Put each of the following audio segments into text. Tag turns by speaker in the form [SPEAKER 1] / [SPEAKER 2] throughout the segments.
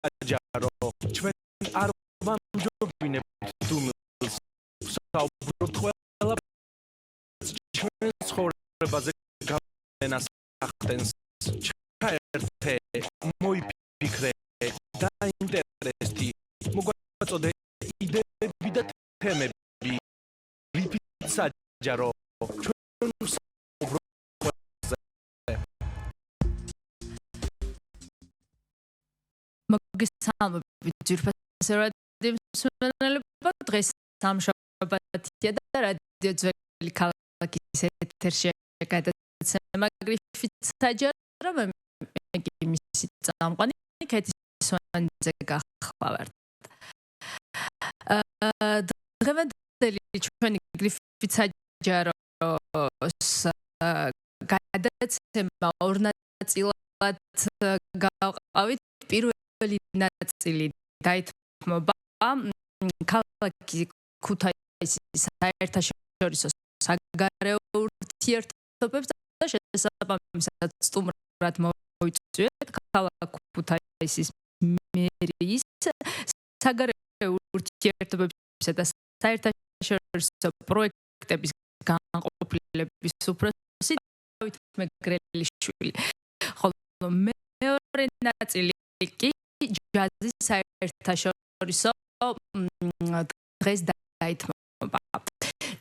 [SPEAKER 1] საჯარო ჩვენ არ ვამჯობინებთ დუმილს საუბრობთ ყველა ჩვენ ცხოვრებაზე გავლენას ახდენს ჩაერთე მოიფიქრე დაინტერესდი მოგვაწოდე იდეები და თემები რიფით საჯარო ჩვენ საუბრობთ ყველაზე
[SPEAKER 2] მოგესალმებით ძირფასი რადიო მსმენელებო დღეს სამშაბათია და რადიო ძველი ქალაქის ეთერში გადაცემა გრიფით საჯარო მე მისი წამყვანი კეთი სვანიძე გახლავართ დღევანდელი ჩვენი გრიფით საჯაროს გადაცემა ორ ნაწილად გავყავით პირველი ნაწილი დაითმობა ქალაქის ქუთაისის საერთაშორისო საგარეო ურთიერთობებს და შესაბამისად სტუმრად მოიწვიეთ ქალაქ ქუთაისის მერიის საგარეო ურთიერთობებისა და საერთაშორისო პროექტების განყოფილების უფროსი დავით მეგრელიშვილი ხოლო მეორე ნაწილი კი ჯაზის საერთაშორისო დღეს დაითმობა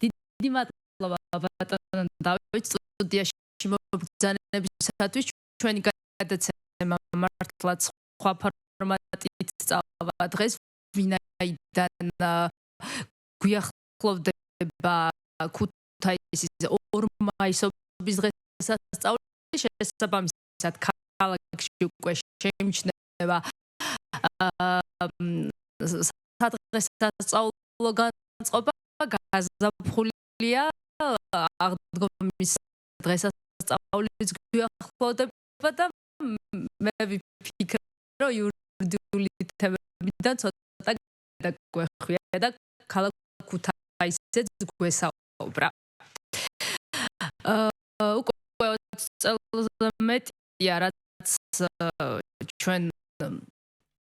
[SPEAKER 2] დიდი მადლობა ბატონ დავით სტუდიაში მობრძანებისათვის ჩვენი გადაცემა მართლაც სხვა ფორმატით სწავლა დღეს ვინაიდან გვიახლოვდება ქუთაისის ორმაისობის დღესასწაული შესაბამისად ქალაქში უკვე შეიმჩნევა სადღესასწაულო განწყობა გაზაფხულია აღდგომის დღესასწაულიც გვიახლოვდება და მე ვფიქრე რომ იურიდიული თემებიდან ცოტა გადაგვეხვია და ქალაქ ქუთაისიც გვესაუბრა უკვე 20 წელზე მეტია რაც ჩვენ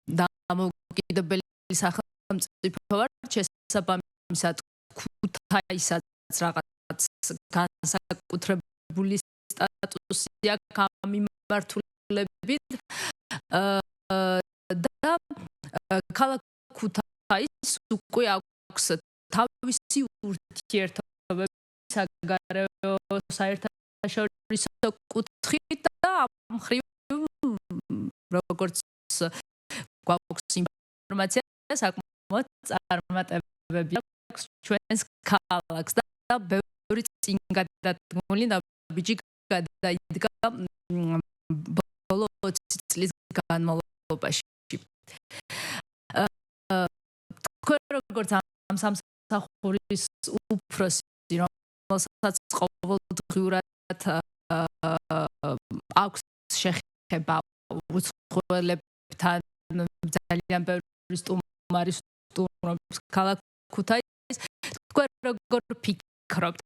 [SPEAKER 2] დამოუკიდებელი სახელმწიფო ვართ შესაბამისად ქუთაისაც რაღაც განსაკუთრებული სტატუსი აქვს ამ მიმართულებით და ქალაქ ქუთაისს უკვე აქვს თავისი ურთიერთობები საგარეო საერთაშორისო კუთხით და ამ მხრივ როგორც გვაქვს ინფორმაცია საკმაოდ წარმატებები აქვს ჩვენს ქალაქს და ბევრი წინ გადადგმული ნაბიჯი გადაიდგა ბოლო 20 წლის განმავლობაში. თქვენ როგორც ამ სამსახურის უფროსი რომელსაც ყოველდღიურად აქვს შეხება უცხოელებთან ძალიან ბევრი სტუმარი სტუმრობს ქალაქ ქუთაისს თქვენ როგორ ფიქრობთ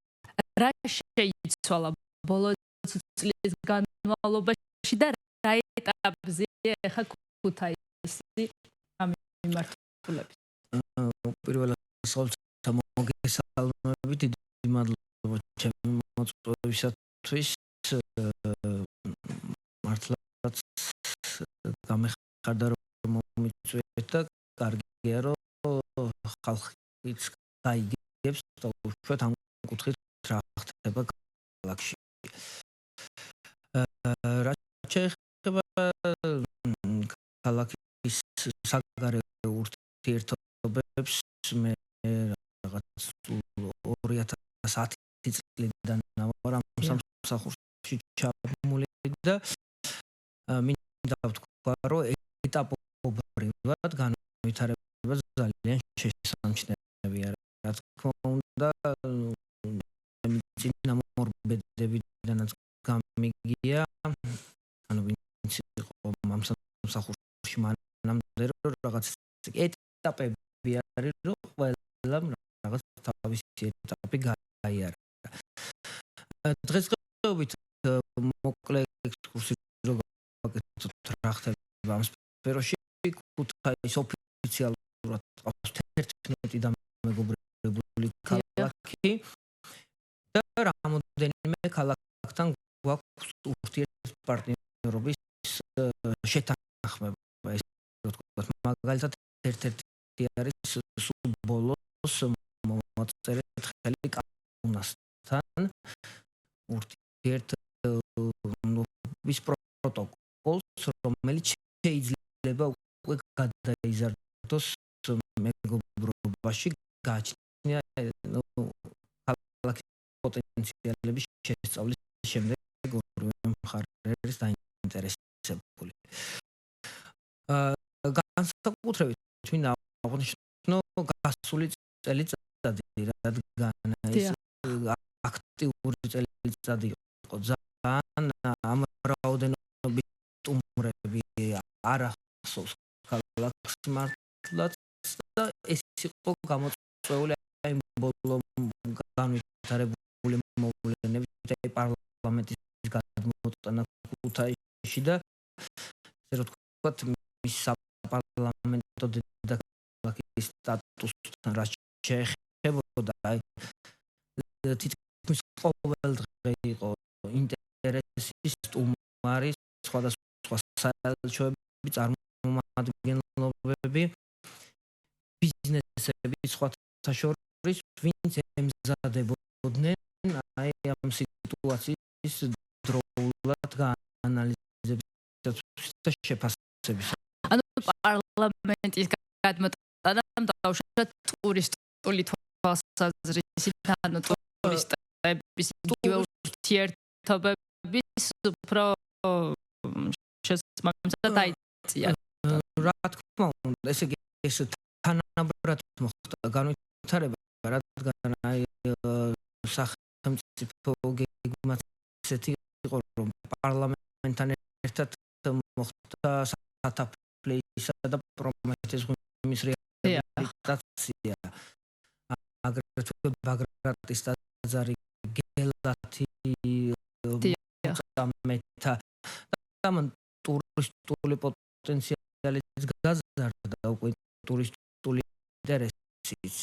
[SPEAKER 2] რა შეიცვალა ბოლო წლის განმავლობაში და რა ეტაპზე ახლა ქუთაისი ამ მიმართულებით
[SPEAKER 3] პირველად მოგესალმებით დიდი მადლობა ჩემი მოწვევისათვის მართლაც გამეხარდა რომ მომიწვიეთ და კარგია რომ ხალხიც გაიგებს და უშუალოდ ამ კუთხით რა ხდება ქალაქში რა შეეხება ქალაქის საგარეო ურთიერთობებს მე რაღაც 2010 წლიდან ვარ ამ სამსახურში ჩამული და მინდა ვთქვა რომ ეტაპობრივად განვითარება ძალიან შესამჩნევია რა თქმა უნდა წინამორბედებიდანაც გამიგია ანუ ვინც იყო ამ სამსახურში მანამდე რომ რაღაც ეტაპები არის რომ ყველამ რაღაც თავისი ეტაპი გაიარა დღესდღეობით მოკლე ექსკურსი რო გავაკეთოთ რა ხდება ამ სფეროში ქუთაისი ოფიციალურად ყავს 11 დამეგობრებული ქალაქი და რამოდენიმე ქალაქთან გვაქვს ურთიერთპარტნიორობის შეთანხმება, ესე რომ ვთქვათ, მაგალითად ერთ-ერთი არის სულ ბოლოს მოაწერეთ ხელი კაუნასთან ურთიერთობის პროტოკოლს, რომელიც შეიძლება უკვე გადაიზარდოს მეგობრობაში, გააჩნია ქალაქის პოტენციალების შესწავლის შემდეგ ორივე მხარე არის დაინტერესებული. განსაკუთრებით მინდა აღვნიშნო გასული წელიწადი, რადგან ეს აქტიური წელიწადი იყო. ძალიან ამ რაოდენობით სტუმრები არ ახსოვს ქალაქს მართლაც და ეს იყო გამოწვეული იმ ბოლო განვითარებული მოვლენებით პარლამენტის გადმოტანა ქუთაისში და ესე რომ ვთქვათ, მის საპარლამენტო დედაქალაქის სტატუსთან რაც შეეხებოდა, თითქმის ყოველ დღე იყო ინტერესის სტუმარი, სხვადასხვა საელჩოები, წარმომადგენლობები, ბიზნესები, სხვათა შორის, ვინც ემზადებოდნენ ამ სიტუაციის დროულად გაანალიზების და შეფასების.
[SPEAKER 2] ანუ პარლამენტის გადმოტანამ დაუშვათ ტურისტული თვალსაზრისით, ანუ ტურისტების იგივე ურთიერთობების უფრო შესაბამისად დაიწია.
[SPEAKER 3] რა თქმა უნდა, ესე იგი ეს თანაბრად მოხდა განვითარება, რადგან სახელმწიფო გეგმაც ესეთი იყო, რომ პარლამენტთან ერთად მოხდა სათაფლისა და პრომეთეს ღვიმის რეაბილიტაცია. აგრეთვე ბაგრატის ტაძარი, გელათი, მეთა და მან ტურისტული პოტენციალიც გაზარდა, უკვე ტურისტული ინტერესიც,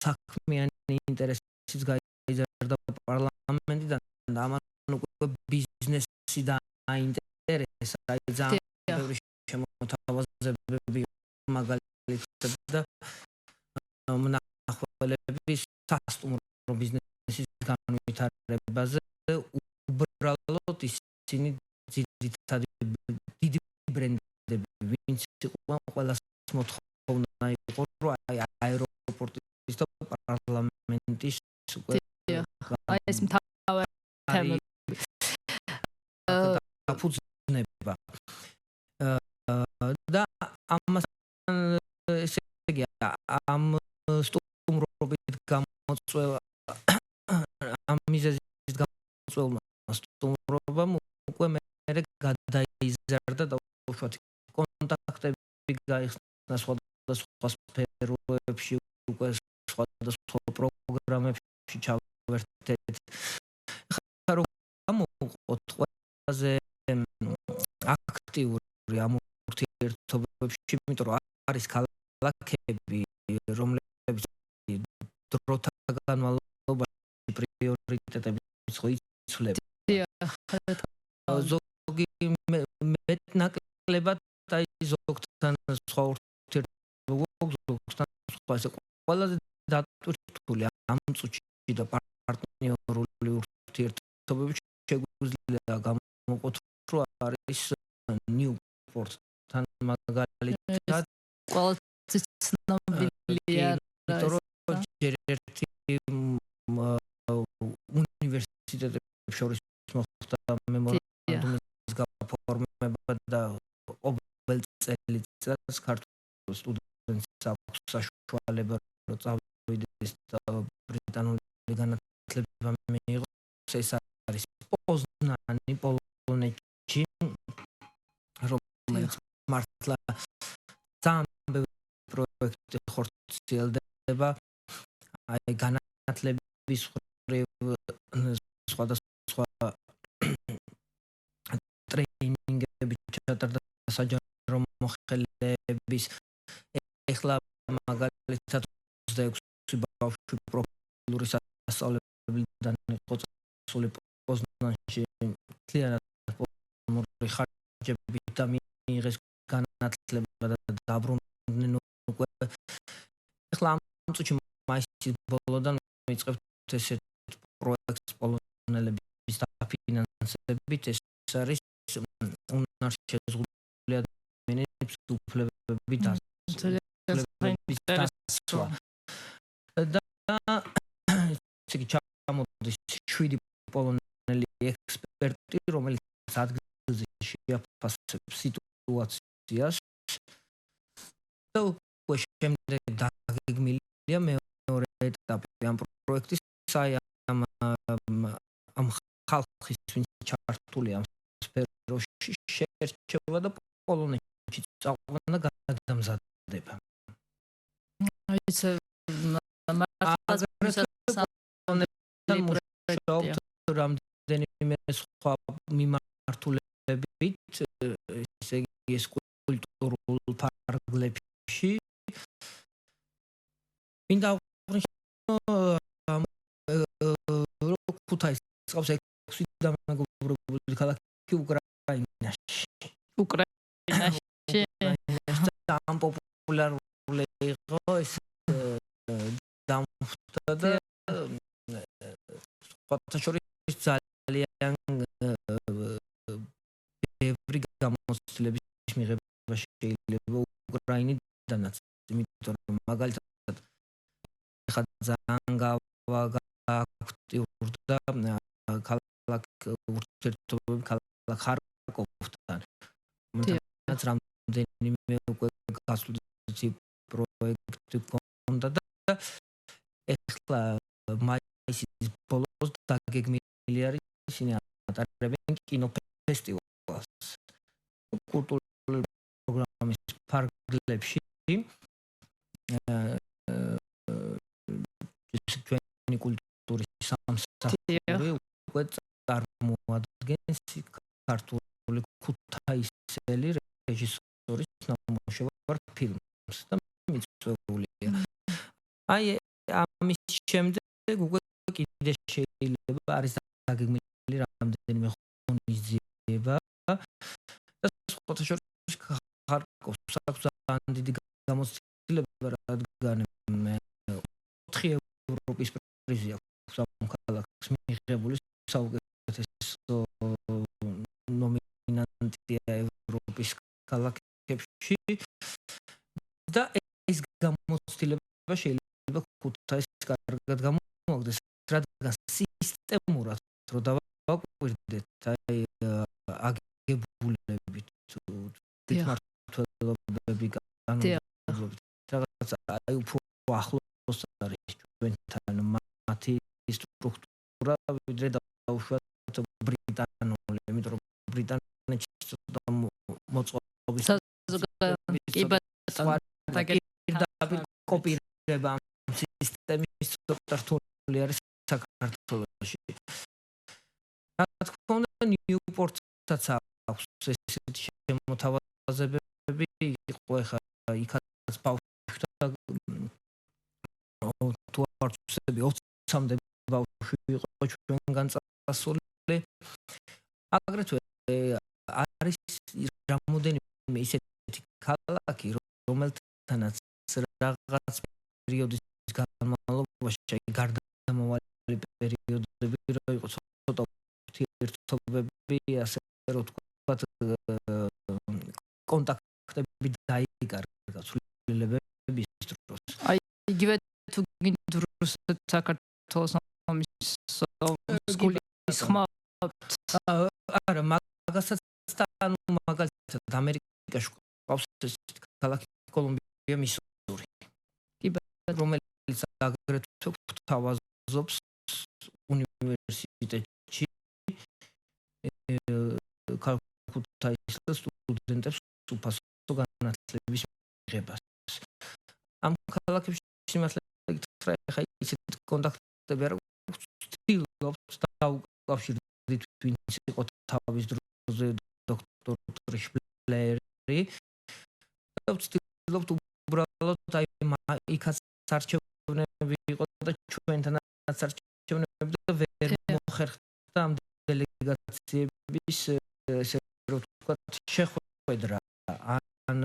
[SPEAKER 3] საქმიანი ინტერესიც გაიზარდა პარლამენტიდან და ამან უკვე ბიზნესი დაინტერესა, ძალიან ბევრი შემოთავაზებები, მაგალითად და მნახველები სასტუმრო ბიზნესის განვითარებაზე, უბრალოდ ისინი ძირითადი დიდი ბრენდები, ვინც იყო ყველას მოთხოვნა იყო, რომ აეროპორტის და პარლამენტის უკვე
[SPEAKER 2] ეს მთავარი თემები
[SPEAKER 3] დაფუძნება და ამასთან ესე იგი ამ სტუმრობით გამოწვევა ამ მიზეზით გამოწვეულმა სტუმრობამ უკვე მერე გადაიზარდა და უშუალოდ კონტაქტები გაიხსნა სხვადასხვა სფეროებში, უკვე სხვადასხვა პროგრამებში ჩავერთეთ. ხა რომ გამოვყოთ ყველაზე აქტიური ამ ურთიერთობებში, იმიტომ რომ არის ქალაქები, რომლებიც დროთა განმავლობაში პრიორიტეტების იცვლება. ზოგი მეტნაკლებად აი ზოგთან სხვა ურთიერთობა, ზოგთან სხვა ესე ყველაზე დატვირთული ამ წუთში და პარტნიორული ურთიერთობებში შეგვიძლია გამოვყოთ, რომ არის ნიუპორტთან მაგალითად
[SPEAKER 2] ყველაზე ცნობილია,
[SPEAKER 3] იმიტომ რომ ჯერ ერთი უნივერსიტეტებს შორის მოხდა მემორანდუმის გაფორმება და ყოველ წელიწადს ქართულ სტუდენტს აქვს საშუალება, რომ წავიდეს და ბრიტანული განათლება მიიღოს. ეს არის პოზნანი, პოლონეთში, რომელიც მართლა ძალიან ბევრი პროექტი ხორციელდება, აი განათლების სხვადასხვა ტრეინინგები ჩატარდა საჯარო მოხელეებმა განათლების ეხლა მაგალითად 26 ბავშვი პროფილური სასწავლებელიდან იყო წასული პოზნანში მთლიანად პოპულარული ხარჯებით და მიიღეს განათლება და დაბრუნდნენ უკვე ეხლა ამ წუთში მაისის ბოლოდან ვიწყებთ ესეთ პროექტს პოლონელების დაფინანსებით ეს არის უნარში შეზღუდული ადამიანების უფლებები დასაცვა და ისე ჩამოდის 7 პოლონელი ექსპერტი რომელიც ადგილზე შეაფასებს სიტუაციას და უკვე შემდეგ დაგეგმილია მეორე ეტაპი ამ პროექტის ამ ხალხის ვინც ჩართული ამ სფეროში შერჩევა და პოლონეთში წაყვანა გადამზადება.
[SPEAKER 2] ეს
[SPEAKER 3] მუშაობთ რამდენიმე სხვა მიმართულებით ესე იგი ეს კულტურულ ფარგლებში მინდა ქუთაისს ყავს 6 დამეგობრებული ქალაქი უკრაინაში.
[SPEAKER 2] უკრაინაში
[SPEAKER 3] ძალიან პოპულარული იყო ეს დამხვდა და სხვათა შორის ძალიან ბევრი გამოცდილების მიღება შეიძლება უკრაინიდანაც, იმიტომ რომ მაგალითად ხა ძალიან აქტიურდა ქალაქ ურთიერთობები ქალაქ ხარკოვთან. მათ რამდენიმე უკვე გასული პროექტი ჰქონდა და ეხლა მაისის ბოლოს დაგეგმილი არის ისინი ატარებენ კინოფესტივალს კულტურული პროგრამის ფარგლებში ჩვენი კულტურის სამსახური უკვე წარმოადგენს ქართული ქუთაისელი რეჟისორის ნამუშევარ ფილმს და მიწვეულია. აი ამის შემდეგ უკვე კიდე შეიძლება არის დაგეგმილი რამდენიმე ღონისძიება და სხვათა შორის ხარკოვს აქვს ძალიან დიდი გამოცდილება რადგან 4 ევროპის პრიზი აქვს ამ ქალაქს მიღებული საუკეთესო ნომინანტია ევროპის ქალაქებში და ეს გამოცდილება შეიძლება ქუთაისს კარგად გამოაგდეს რადგან სისტემურად რო დავაკვირდეთ აი აგებულებით თვითმმართველობები კანონმდებლობით რაღაც აი უფრო ახლოს არის ჩვენთან მათი სტრუქტურა ვიდრე დაუშვათ ბრიტანული, იმიტომ რომ ბრიტანეთში ცოტა მოწყობის კოპირება ამ სისტემის ცოტა რთული არის საქართველოში. რა თქმა უნდა ნიუპორტსაც აქვს ესეთი შემოთავაზებები იყო ხა იქაც ბავშვთა თუ არ ვცდები 20-მდე ბავშვი იყო ჩვენგან წასული. აგრეთვე არის რამოდენიმე ისეთი ქალაქი რომელთანაც რაღაც პერიოდის განმავლობაში გარდამავალი პერიოდები რო იყო ცოტა ურთიერთობები ასე რომ თქვათ კონტაქტები დაიკარგა ცვლილებების დროს.
[SPEAKER 2] აი იგივე თუ გინდ რუსეთ საქართველოს ომის სკოლის ხმა
[SPEAKER 3] არა მაგასაც ანუ მაგალითად ამერიკაში ყავს ესეთი ქალაქი კოლუმბია მისური რომელიც აგრეთვე გვთავაზობს უნივერსიტეტში ქუთაისის სტუდენტებს უფასო განათლების მიღებას. ამ ქალაქებში სიმართლე გითხრა ხა ისეთ კონტაქტები არ ვცდილობთ დაუკავშირდით ვინც იყო თავის დროზე დოქტორ ტრიშბლერი ვცდილობთ უბრალოდ აი იქაც არჩევნები იყო და ჩვენთანაც არჩევნები და ვერ მოხერხდა ამ დელეგაციების ესე რომ ვთქვათ შეხვედრა ან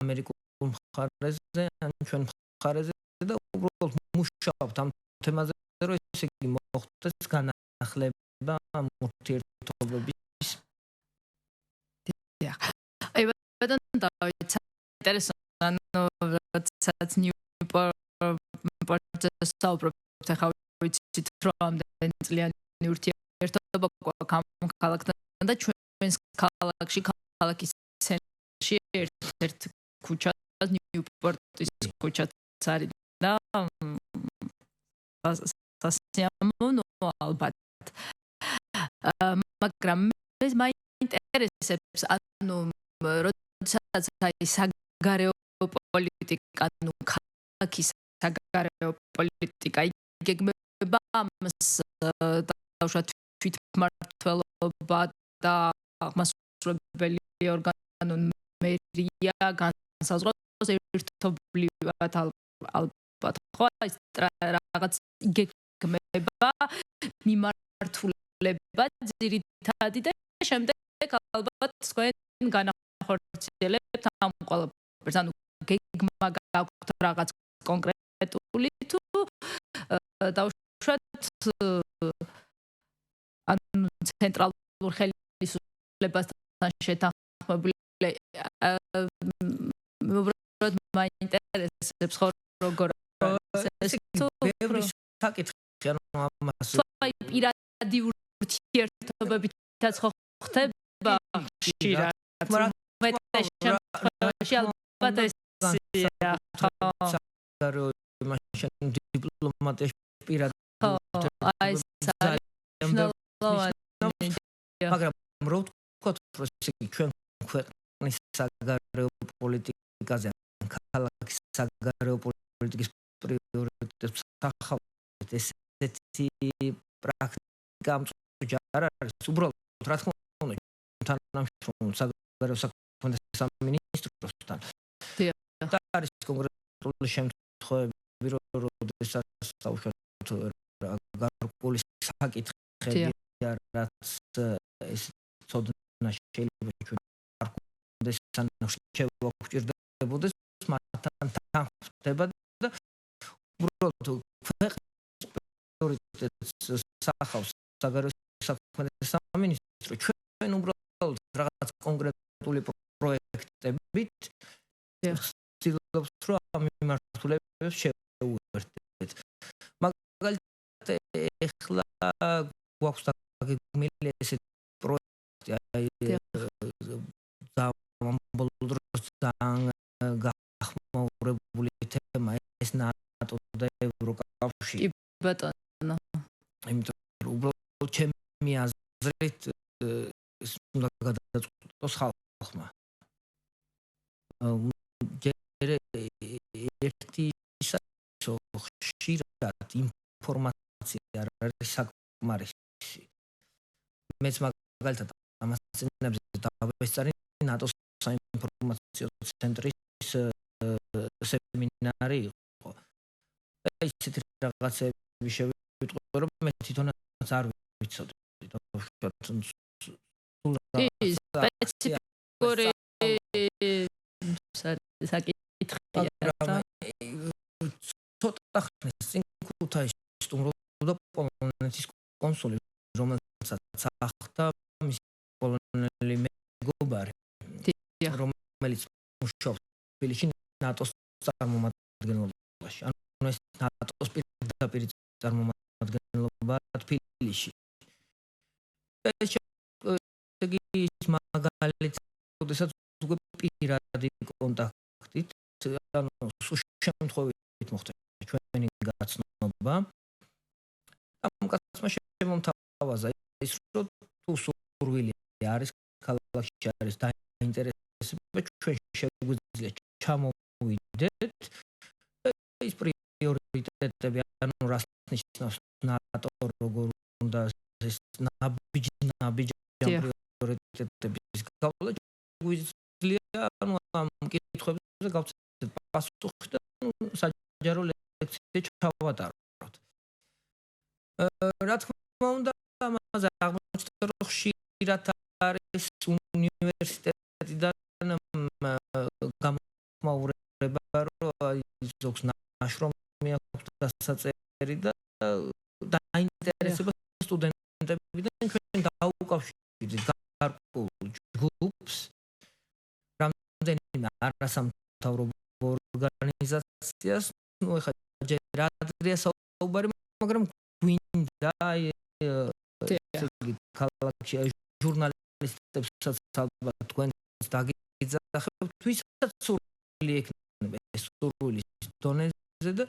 [SPEAKER 3] ამერიკულ მხარეზე ან ჩვენ მხარეზე და უბრალოდ მუშაობთ ამ თემაზე რომ ესე იგი მოხდეს განახლება ამ ურთიერთობების.
[SPEAKER 2] აი ბატონ დავით ინტერესანტო როდესაც ნიუპორტზე საუბრობთ ახლა ვიცით რომ ამდენი წლიანი ურთიერთობა გვაქვს ამ ქალაქთან და ჩვენს ქალაქში ქალაქის ცენტრში ერთ ქუჩა ნიუპორტის ქუჩაც არის და სასიამოვნო ალბათ მაგრამ ეს მაინტერესებს ანუ როდესაც აი საგარეო პოლიტიკა ნუ ქალაქის საგარეო პოლიტიკა იგეგმება ამას დაუშვათ თვითმმართველობა და აღმასრულებელი ორგანო მერია განსაზღვროს ერთობლივად ალბათ ხო ეს რაღაც იგეგმება მიმართულება ძირითადი და შემდეგ ალბათ თქვენ განახორციელებთ ამ ყველაფერს ანუ გეგმა გაქვთ რაღაც კონკრეტული თუ დაუშვათ ანუ ცენტრალურ ხელისუფლებასთან შეთანხმებული უბრალოდ მაინტერესებს ხო როგორ ეს
[SPEAKER 3] ბევრი საკითხი ანუ ამას
[SPEAKER 2] აი პირადი ურთიერთობებითაც ხო ხდება ხშირად მაგრამ შემთხვევაში ალბათ ესია
[SPEAKER 3] საგარეო მაშინ დიპლომატიაში პირადი
[SPEAKER 2] აი
[SPEAKER 3] მაგრამ რო ვთქვათ რომ ესე იგი ჩვენ ქვეყნის საგარეო პოლიტიკაზე ქალაქის საგარეო პოლიტიკის პრიორიტეტებს ახავთ ესეთი პრაქტიკა ამწუხი არ არის უბრალოდ რა თქმა უნდა თანამშრომლობ საგარეო საქმეთა სამინისტროსთან და არის კონკრეტული შემთხვევები როდესაც საუბრობთ გარკვეული საკითხები რაც ეს ცოდნა შეიძლება ჩვენ არ გქონდეს ან შევა გვჭირდებოდეს მათთან თანხმდება და უბრალოდ ქვეყნის პრიორიტეტს სახავს საგარეო საქმეთა სამინისტრო ჩვენ უბრალოდ რაღაც კონკრეტული პროექტებით ვცდილობთ რომ ამ მიმართულებებს შევუერთდეთ მაგალითად ეხლა გვაქვს დაგეგმილი ესეთი პროექტი აი ბოლო დროს ძალიან გახმაურებული თემა ეს ნატო და ევროკავშირი.
[SPEAKER 2] ბატონო.
[SPEAKER 3] იმიტომ რომ უბრალოდ ჩემი აზრით ეს უნდა გადაწყვეტოს ხალხმა. ერთი ხშირად ინფორმაცია არის საკმარისი. მეც მაგალითად ამას წინებზე დავესწარი ნატოს საინფორმაციო ცენტრის სემინარი იყო. და ისეთი რაღაცები შევიტყვე რომ მე თვითონაც არ ვიცოდი.
[SPEAKER 2] სპეციფიკური საკითხია.
[SPEAKER 3] ცოტა ხნის წინ ქუთაისში სტუმრობდა პოლონეთის კონსული, რომელსაც ახდა მის პოლონელი მეგობარი, რომელიც მუშაობს თბილისში ნატოს წარმომადგენლობაში. ანუ ეს ნატოს პირდაპირ წარმომადგენლობა თბილისში. ეს მაგალითად, როდესაც უკვე პირადი კონტაქტით, ანუ შემთხვევით მოხდა ჩვენი გაცნობა. ამ კაცმა შემომთავაზა ის, რომ თუ სურვილი არის ქალაქში არის დაინტერესება, ჩვენ შეგვიძლია ჩამოვიდეთ. ის პრიორიტეტები, ანუ რას ნიშნავს ნატო, როგორ უნდა ეს ნაბიჯ პრიორიტეტების გავლა შეგვიძლია ანუ ამ კითხვებზე გავცეთოთ პასუხი და საჯარო ლექცია ჩავატაროთ. Რა თქმა უნდა, ამაზე აღმოჩნდა რომ ხშირად არის უნივერსიტეტიდან გამოხმაურება, რომ აი ზოგს ნაშრომი აქვს დასაწერი და დაინტერესება სტუდენტებიდან ჩვენ დაუკავშირდით გარკვეულ ჯგუფს, რამდენიმე არასამთავრობო ორგანიზაციას, ну ეხლა ჯერ ადრეა საუბარი, მაგრამ გვინდა ქალაქში ჟურნალისტებსაც ალბათ თქვენს დაგიძახებთ, ვისაც სურვილი ექნება ეს სურვილის დონეზე და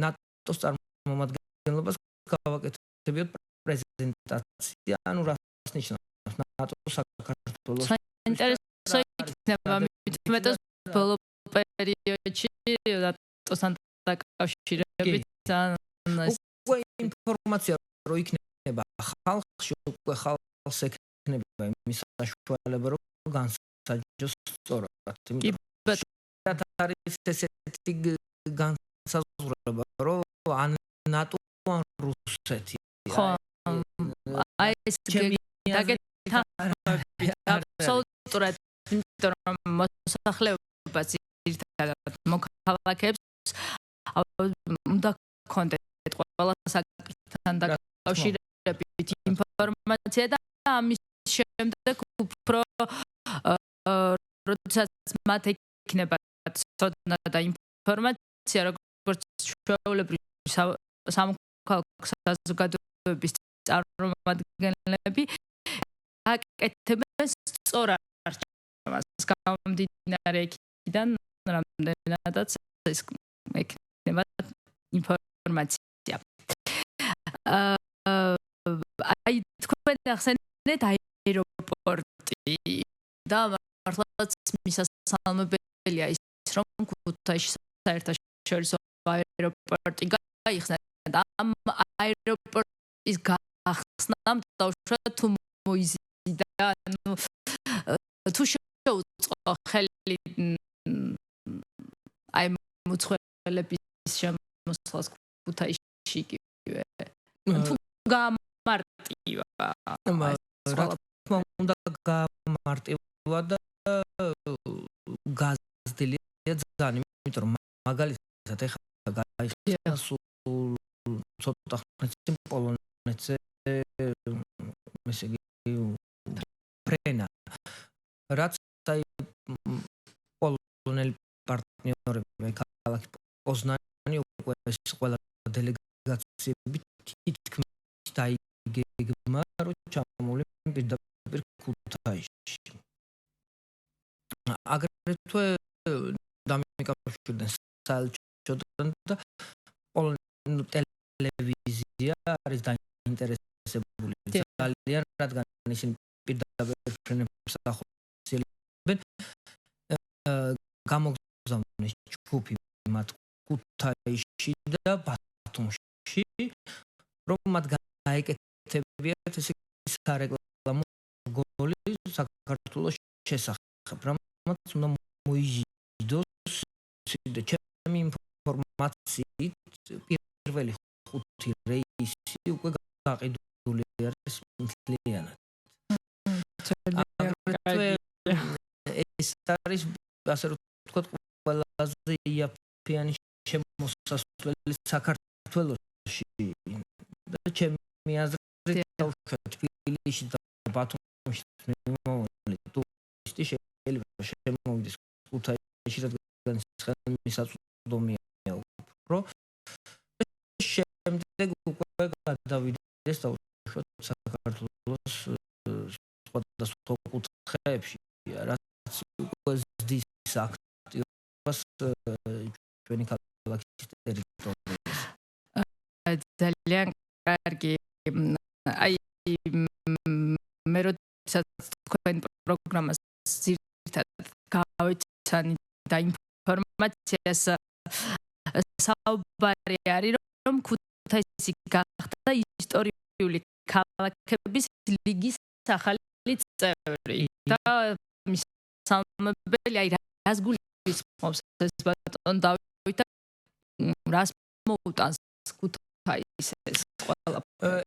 [SPEAKER 3] ნატოს წარმომადგენლობას გავაკეთებიოთ პრეზენტაცია, ანუ რას ნიშნავს ნატო საქართველოს.
[SPEAKER 2] საინტერესო იქნება მეტად ბოლო პერიოდში ნატოსთან დაკავშირებით
[SPEAKER 3] უკვე ინფორმაცია რო იქნება ხალხში, უკვე ხალხს ექნება იმის საშუალება რომ განსაჯოს სწორად. იმიტომ არის ესეთი განსაზღვრება რომ ან ნატო ან რუსეთი.
[SPEAKER 2] ხო, აი ეს აბსოლუტურად, იმიტომ რომ მოსახლეობას ერთადად მოქალაქეებს უნდა კონტენტ ყველა საკითხთან დაკავშირებით ინფორმაცია და ამის შემდეგ უფრო როდესაც მათ ექნება ცოდნა და ინფორმაცია როგორც ჩვეულებრივი სამოქალაქო საზოგადოების წარმომადგენლები აკეთებენ სწორ არჩევანს გამომდინარე იქიდან რამდენადაც ეს ექნება ინფორმაცია. აი თქვენ ახსენეთ აეროპორტი და მართლაც მისასალმებელია ის რომ ქუთაისში საერთაშორისო აეროპორტი გაიხსნა და ამ აეროპორტის გახსნამ დაუშვათ თუ მოიზიდა ანუ თუ შეუწყო ხელი აი მოწყვლების შემოსვლას ქუთაისში იგივე თუ გამარტივა
[SPEAKER 3] რა თქმა უნდა გამარტივა და გაზრდილია ძალიან, იმიტომ რომ მაგალითად ეხლა გაიხსნა სულ ცოტა ხნით პოლონეთზე ესე იგი ფრენა, რაც აი პოლონელი პარტნიორები ქალაქი პოზნანი უკვე ეს ყველა დელეგაციები თითქმის დაიგეგმა რომ ჩამოვლენ პირდაპირ ქუთაისში. აგრეთვე დამიკავშირდნენ საელჩოდან და პოლონური ტელევიზია არის დაინტერესებული ძალიან, რადგან ისინი პირდაპირ ფრენებს ახორციელებენ. გამოგზავნეს ჯგუფი მათ ქუთაისში და ბათუმში, რომ მათ გაეკეთებიათ ესე სარეკლამო რგოლი საქართველოს შესახებ, რამაც უნდა მოიზიდოს და ჩემი ინფორმაციით პირველი 5 რეისი უკვე გაყიდული არის მთლიანად. ეს არის ასე რომ ვთქვათ ყველაზე იაფიანი შემოსასვლელი საქართველოში და ჩემი აზრით დავუშვათ თბილისში და ბათუმში მიმავალი ტურისტი შეიძლება შემოვიდეს ქუთაისში, რადგან ხელმისაწვდომია უფრო შემდეგ უკვე გადავიდეს დავუშვათ საქართველოს სხვადასხვა კუთხეებში, რაც უკვე ზრდის აქტივობას ჩვენი ქალაქის ტერიტორიაზე.
[SPEAKER 2] ძალიან კარგი. აი მე როდესაც თქვენ პროგრამას ძირითადად გავეცანით და ინფორმაციას საუბარი არის რომ ქუთაისი გახდა ისტორიული ქალაქების ლიგის ახალი წევრი და მის მისასალმებელი, აი რას გულისხმობს ეს ბატონ დავით და რას მოუტანს ქუთაისს ყველაფერი.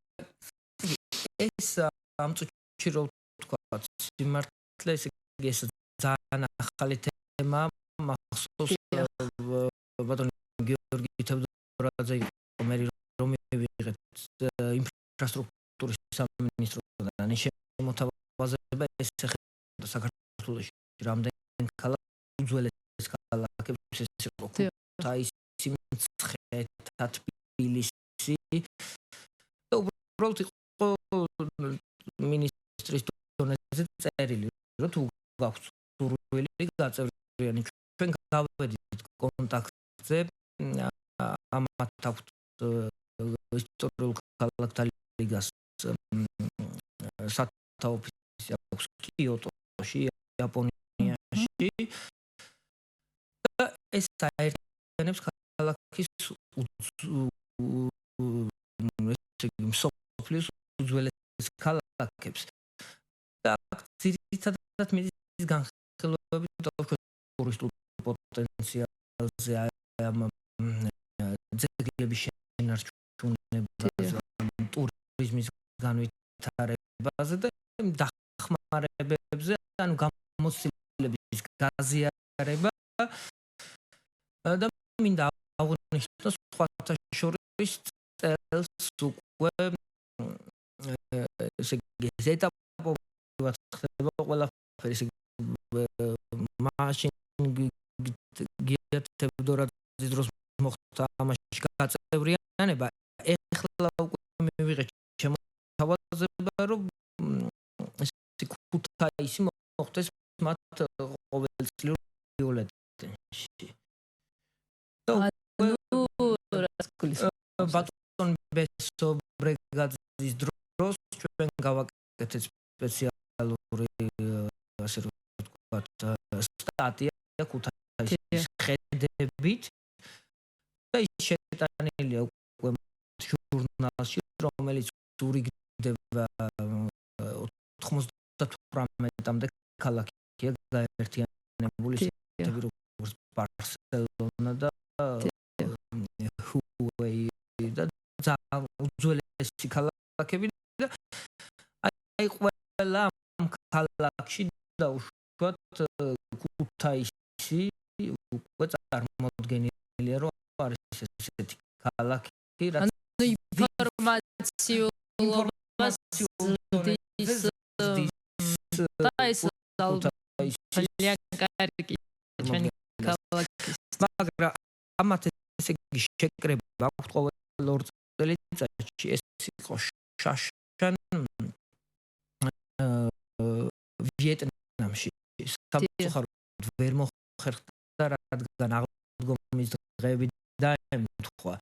[SPEAKER 3] ეს ამ წუთში რო ვთქვა, სიმართლე ეს ძალიან ახალი თემა მახსოვს ბატონ გიორგი თევდორაძე იყო მე რომ მივიღეთ ინფრასტრუქტურის სამინისტროდან შემოთავაზება ეს ეხება საქართველოში რამდენი ქალაქ უძველეს ქალაქებს ეს იყო ქუთაისი, მცხეთა, თბილისი და უბრალოდ იყო მინისტრის დონეზე წერილი რომ თუ გაქვთ სურვილი გაწევრიანი ჩვენ გავედით კონტაქტზე ამათ აქვთ ისტორიულ ქალაქთა ლიგას სათაოფისი აქვს კიოტოში იაპონიაში და ეს აერთიანებს ქალაქის მსოფლიოს უძველეს ქალაქებს და ძირითადად მიდის განხილვებით ტურისტულ პოტენციალზე ამ ძეგლების შენარჩუნებაზე ტურიზმის განვითარებაზე და დახმარებებზე ანუ გამოცდილების გაზიარება და მინდა აღვნიშნოს სხვათა შორის წელს უკვე ესე იგი ეტაპობრივად ხდება ყველაფერი ესე მაშინ გიორგი თევდორაძის დროს მოხდა ამაში გაწევრიანება ეხლა უკვე მივიღეთ შემოთავაზება რომ ეს ქუთაისი მოხდეს მათ ყოველწლიურ ბიულეტენში ბატონ ბესო ბრიგადის დროს ჩვენ გავაკეთეთ სპეციალური ასე რომ ვთქვათ სტატია ქუთაისის ხედებით და ის შეტანილია უკვე ჟურნალში რომელიც ურიგდება 98-მდე ქალაქია გაერთიანებული შტატები როგორც ბარსელონა და ჰუეი და ძალიან უძველესი ქალაქები და აი ყველა ამ ქალაქში დაუშვათ ქუთაისი უკვე წარმოდგენილია რომ არის ესეთი ქალაქი რაც ინფორმაციულობას და ეს ძალიან კარგი ჩვენი ქალაქის მაგრამ ამათ ესე იგი შეკრება აქვს ყოველ ორ წელიწადში ეს იყო შაშან ვიეტნამში სამწუხაროდ ვერ მოხერხდა რადგან აღდგომის დღეები დაემთხვა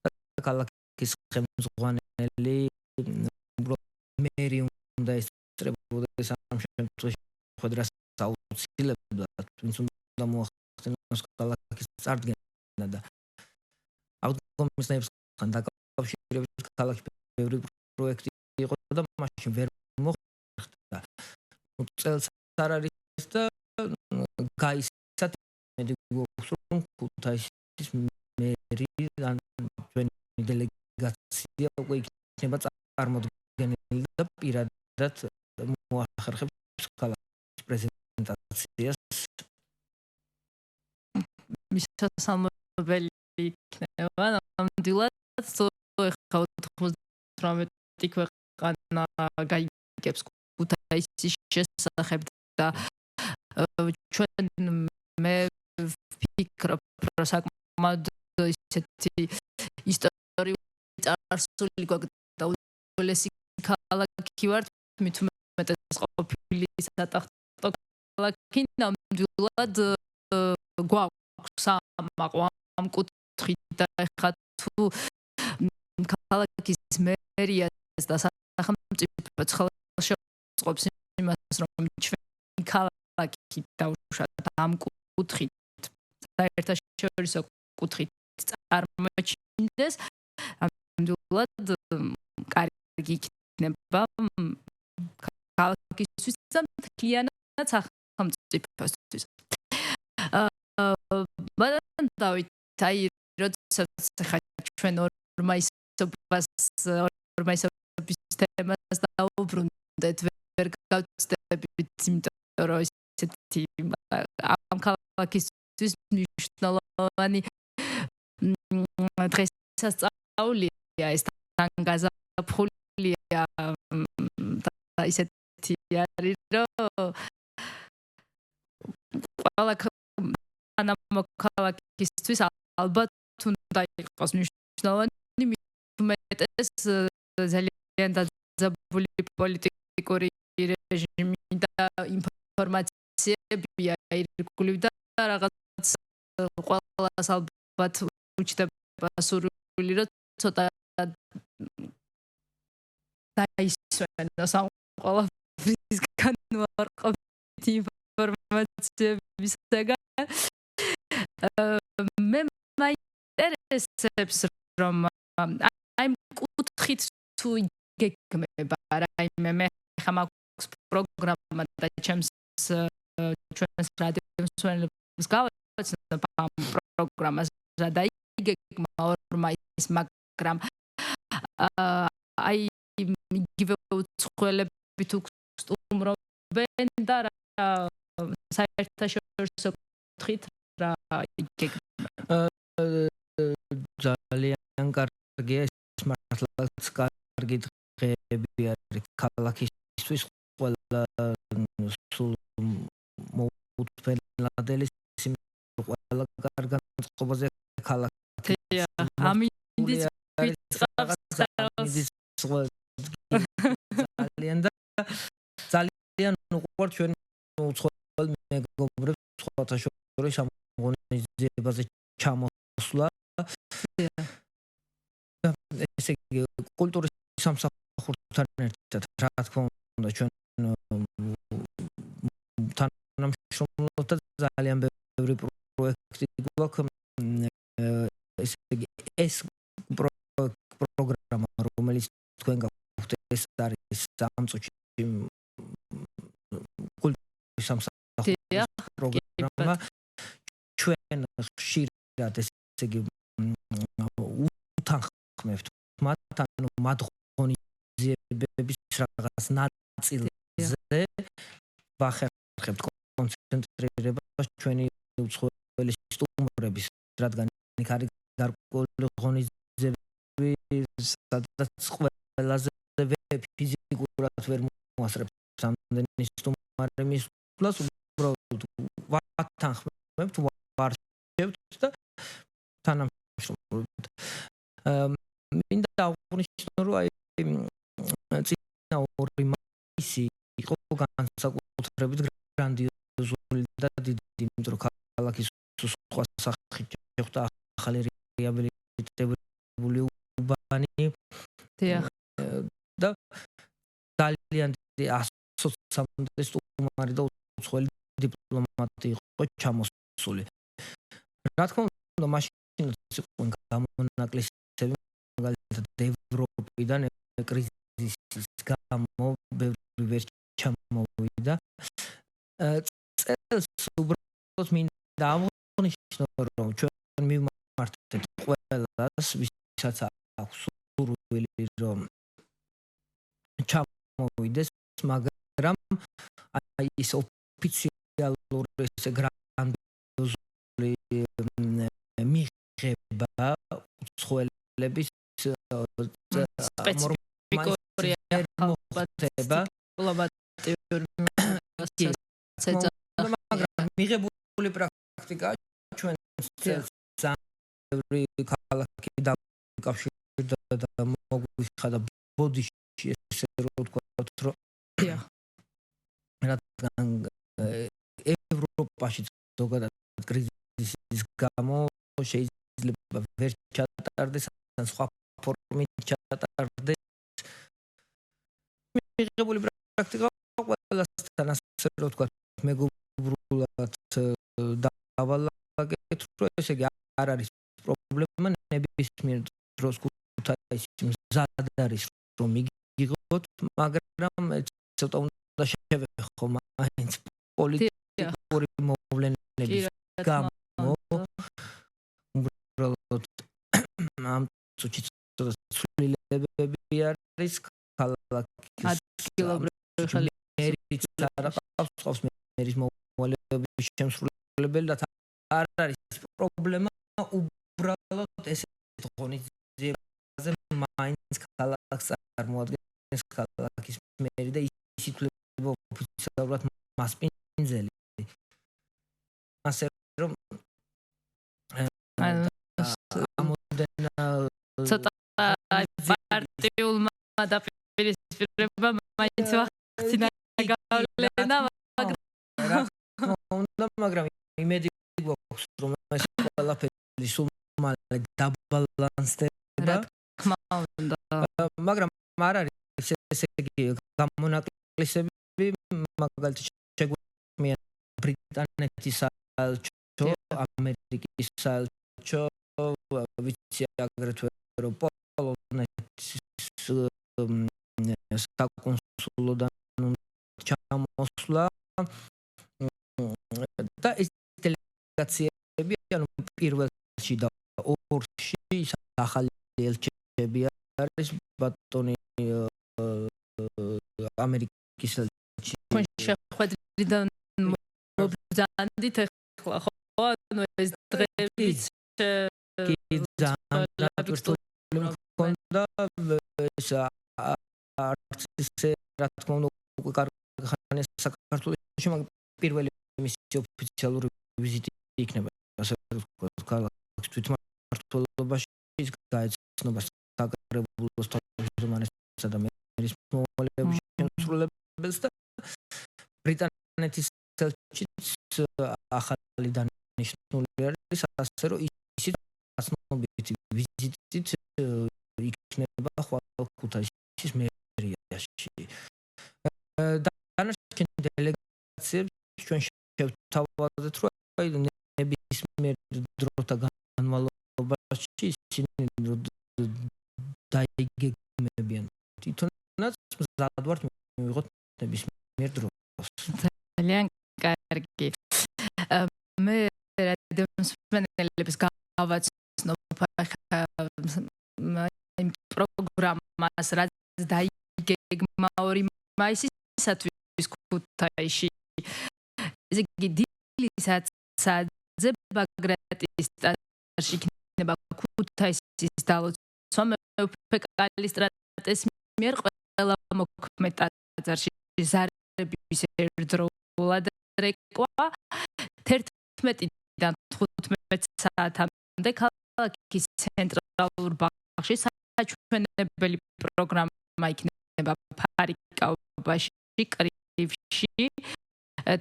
[SPEAKER 3] და ქალაქის ხელმძღვანელი მერი უნდა ესწრებოდეს ამ შემთხვევაში ხედრას აუცილებლად ვინც უნდა მოახდინოს ქალაქის წარდგენა და აღდგომის დღეებთან დაკავშირებით ქალაქში ბევრი პროექტი იყო და მაშინ ვერ მოხერხდა წელს არ არის და გაიცათ მედი გვაქვს რომ ქუთაისის მერი ან ჩვენი დელეგაცია უკვე იქნება წარმოდგენილი და პირადად მოახერხებს ქალაქის პრეზენტაციას მისასალმებელი იქნება ნამდვილად ეხლა 98 ქვეყანა გაიგებს ქუთაისის შესახებ და ჩვენ მე ვფიქრობ რომ საკმაოდ ისეთი ისტორიული წარსული გვაქვს და უძველესი ქალაქი ვართ მით უმეტეს ყოფილი სატახტო ქალაქი ნამდვილად გვაქვს ამ კუთხით და ეხლა თუ ქალაქის მერიას და სახელმწიფოც ხელშეწყობს იმას რომ ჩვენი ქალაქი დაუშვათ ამ კუთხით საერთაშორისო კუთხით წარმოჩინდეს ნამდვილად კარგი იქნება ქალაქისთვის და მთლიანად
[SPEAKER 2] სახელმწიფოსთვის. მაგრამ დავით აი როდესაც ხა ჩვენ ორმაისობის თემას დაუბრუნდეთ ვერ გავწდებით იმიტომ რომ ისეთი ამ ქალაქისთვის მნიშვნელოვანი დღესასწაულია ეს თან გაზაფხულია და ისეთი არის რომ ყველა თანამოქალაქისთვის ალბათ უნდა იყოს მნიშვნელოვანი უმეტეს ძალიან დაძაბული პოლიტიკური რეჟიმი და ინფორმაციები აირგული და რაღაც ყველას ალბათ უჩნდება სურვილი რომ ცოტა დაისვენოს ამ ყველაფრისგან ვარყოფით ინფორმაციებისგან მე მაინტერესებს რომ აი კუთხით თუ გეგმება რაიმე მე ხა მაქვს პროგრამა და ჩემს რადიოს მსმენელებს გავაცნობ ამ პროგრამას და იგეგმა ორმაის მაგრამ აი იგივე უცხოელები თუ სტუმრობენ და საერთაშორისო კუთხით რა იგეგმა
[SPEAKER 3] ძალიან კარგია ეს მართლაც კარგი დღეები არის ქალაქისთვის ყველა სულ მოუთმენლადელი ყველა კარგ განწყობაზე ქალაქი
[SPEAKER 2] ამინდის
[SPEAKER 3] ძალიან უყვართ ჩვენ უცხოელ მეგობრებს სხვათა შორის ამ ღონისძიებაზე ჩამოსვლა ესე იგი კულტურის სამსახურთან ერთად რა თქმა უნდა ჩვენ თანამშრომლობთ და ძალიან ბევრი პროექტი გვაქვს ესე იგი ეს პროგრამა რომელიც თქვენ გაქვთ ეს არის ამ წუთში კულტურის სამსახურის პროგრამა ჩვენ ხშირად ესე იგი უთანხმებთ მათ ანუ მათ ღონისძიებების რაღაც ნაწილზე ვახერხებთ კონცენტრირებას ჩვენი უცხოელი სტუმრების რადგან იქ არის გარკვეული ღონისძიებები სადაც ყველაზე ფიზიკურად ვერ მოასწრებს სამდენი სტუმარი მისვლას უბრალოდ ვათანხმებთ ვარჩევთ და თანამშრომლობთ მინდა აღნიშნო რომ აი წინა 2 მაისი იყო განსაკუთრებით გრანდიოზული და დიდი იმიტომ რომ ქალაქის სხვა სახით შეხვდა ახალი რეაბილიტირებული უბანი და ძალიან დიდი 120 სტუმარი და უცხოელი დიპლომატი იყო ჩამოსული. რა თქმა უნდა მაშინ იყო გამონაკლისები მაგალითად ევროპიდან კრიზისის გამო ბევრი ვერ ჩამოვიდა. წელს უბრალოდ მინდა აღნიშნო რომ ჩვენ მივმართეთ ყველას ვისაც აქვს სურვილი რომ ჩამოვიდეს მაგრამ აი ეს ოფიციალური ეს გრანდიოზული მიღება უცხოელების
[SPEAKER 2] სპეციფიკური ახალბატება
[SPEAKER 3] მაგრამ მიღებული პრაქტიკა ჩვენ ძალიან ქალაქი დაკავშირდა და მოგვიხადა ბოდიში ესე რომ ვთქვათ რომ რადგან ევროპაში ზოგადად კრიზისის გამო შეიძლება ვერ ჩატარდეს ან სხვა ფორმით ჩატარდეს მიღებული პრაქტიკა ყველასთან ასე რომ ვთქვათ მეგობრულად დავალაგეთ რომ ესე იგი არ არის პრობლემა ნებისმიერ დროს ქუთაისი მზად არის რომ იგიღოთ მაგრამ ცოტა უნდა შევეხო მაინც წუთში ცოტა ცვლილებები არის ქალაქის
[SPEAKER 2] ადგილობრივი
[SPEAKER 3] მერიც არ ყავს მერის მოვალეობის შემსრულებელი და არ არის პრობლემა უბრალოდ ესეთ ღონისძიებაზე მაინც ქალაქს წარმოადგენს ქალაქის მერი და ის ითვლება ოფიციალურად მასპინძელი. ასე რომ
[SPEAKER 2] ცოტა პარტიულმა დაპირისპირება მაინც ვახცინა გავლენა
[SPEAKER 3] მაგრამ იმედი გვაქვს რომ ეს ყველაფერი სულ მალე დაბალანსდება მაგრამ არ არის ესე იგი გამონაკლისები მაგალითად შეგვიძლია ბრიტანეთის საელჩო ამერიკის საელჩო ვიცი აგრეთვე რომ პოლონეთის საკონსულოდან ჩამოსვლა და ეს დელეგაციები ანუ პირველში და ორში ახალი ელჩები არის ბატონი ამერიკის ელჩი
[SPEAKER 2] შეხვედრიდან მობრძანდით ახლა ხო ანუ ეს დღეებიც
[SPEAKER 3] ძალიან მქონდა ეს არც ისე რა თქმა უნდა უკვე კარგია საქართველოში მაგრამ პირველი მისი ოფიციალური ვიზიტი იქნება ასე ვთქვათ ქალაქის თვითმმართველობაში ის გაეცნობა საკრებულოს თავმჯდომარესა და მერის მოვალეობის შემსრულებელს და ბრიტანეთის ელჩიც ახალი დანიშნული არის ასე რომ ისიც ასნობითი ვიზიტით იქნება ხვალ ქუთაისის მერიაში დანარჩენ დელეგაციებს ჩვენ შევთავაზეთ რომ ნებისმიერ დროთა განმავლობაში ისინი დაიგეგმებიან თვითონაც მზად ვართ მივიღოთ ნებისმიერ დროს
[SPEAKER 2] ძალიან კარგი მე რადიოსმენელებს გავაცნობ იმ პროგრამას რაც დაიგეგმა 2 მაისისათვის ქუთაისში ესე იგი დილისაცადზე ბაგრატის ტაძარში იქნება ქუთაისის დალოცვა მეუფე კალისტრატეს მიერ ყველა მოქმედ ტაძარში ზარების ერთდროულად რეკვა 11-დან 15 საათამდე ქალაქის ცენტრალურ ბაღში საჩვენებელი პროგრამა იქნება ფარიკაობაში, კრივში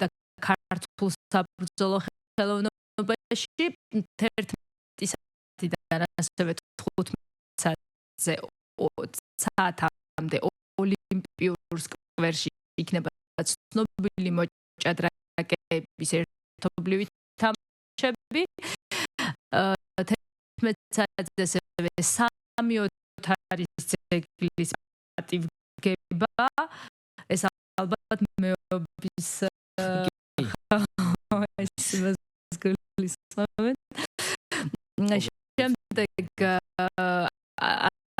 [SPEAKER 2] და ქართულ საბრძოლო ხელოვნებაში 11 საათიდან ასევე 15 საათამდე ოლიმპიურ სკვერში იქნება ცნობილი მოჭადრაკეების ერთობლივი თამაშები 11 საათზე ასევე 3 ოთარის ძეგლის პატივგება ეს ალბათ მეობის ეს მეზგლის შემდეგ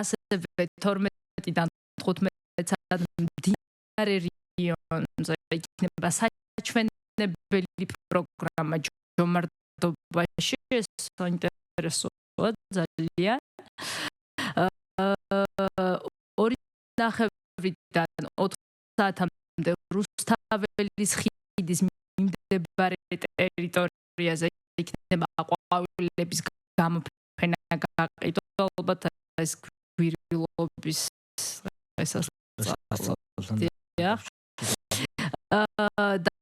[SPEAKER 2] ასევე 12-დან 15 საათამდე მდინარე რიონზე იქნება საჩვენებელი პროგრამა ჯომარდობაში ეს საინტერესოა ძალიან 2:30-დან 4 საათამდე რუსთაველის ხიდის მიმდებარე ტერიტორიაზე იქნება ყვავილების გამოფენა გაყიდვა ალბათ ეს გვირილობის ესაა და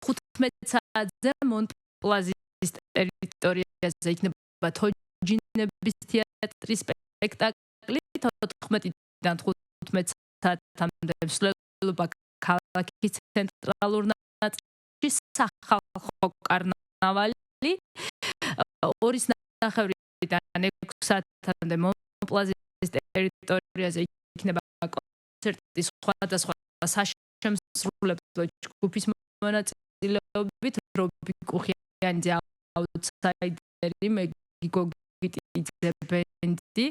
[SPEAKER 2] 15 საათზე მონპლაზის ტერიტორიაზე იქნება თოჯინების თეატრის სპექტაკლი 14-დან 15 საათამდე მსვლელობა ქალაქის ცენტრალურ ნაწილში სახალხო კარნავალი 2:30-დან 6 საათამდე მონპლაზის ტერიტორიაზე იქნება კონცერტი სხვადასხვა საშემსრულებლო ჯგუფის მონაწილეობით რობი კუხიანიძე აუთსაიდერი მეგიგო გიტიძე ბენდი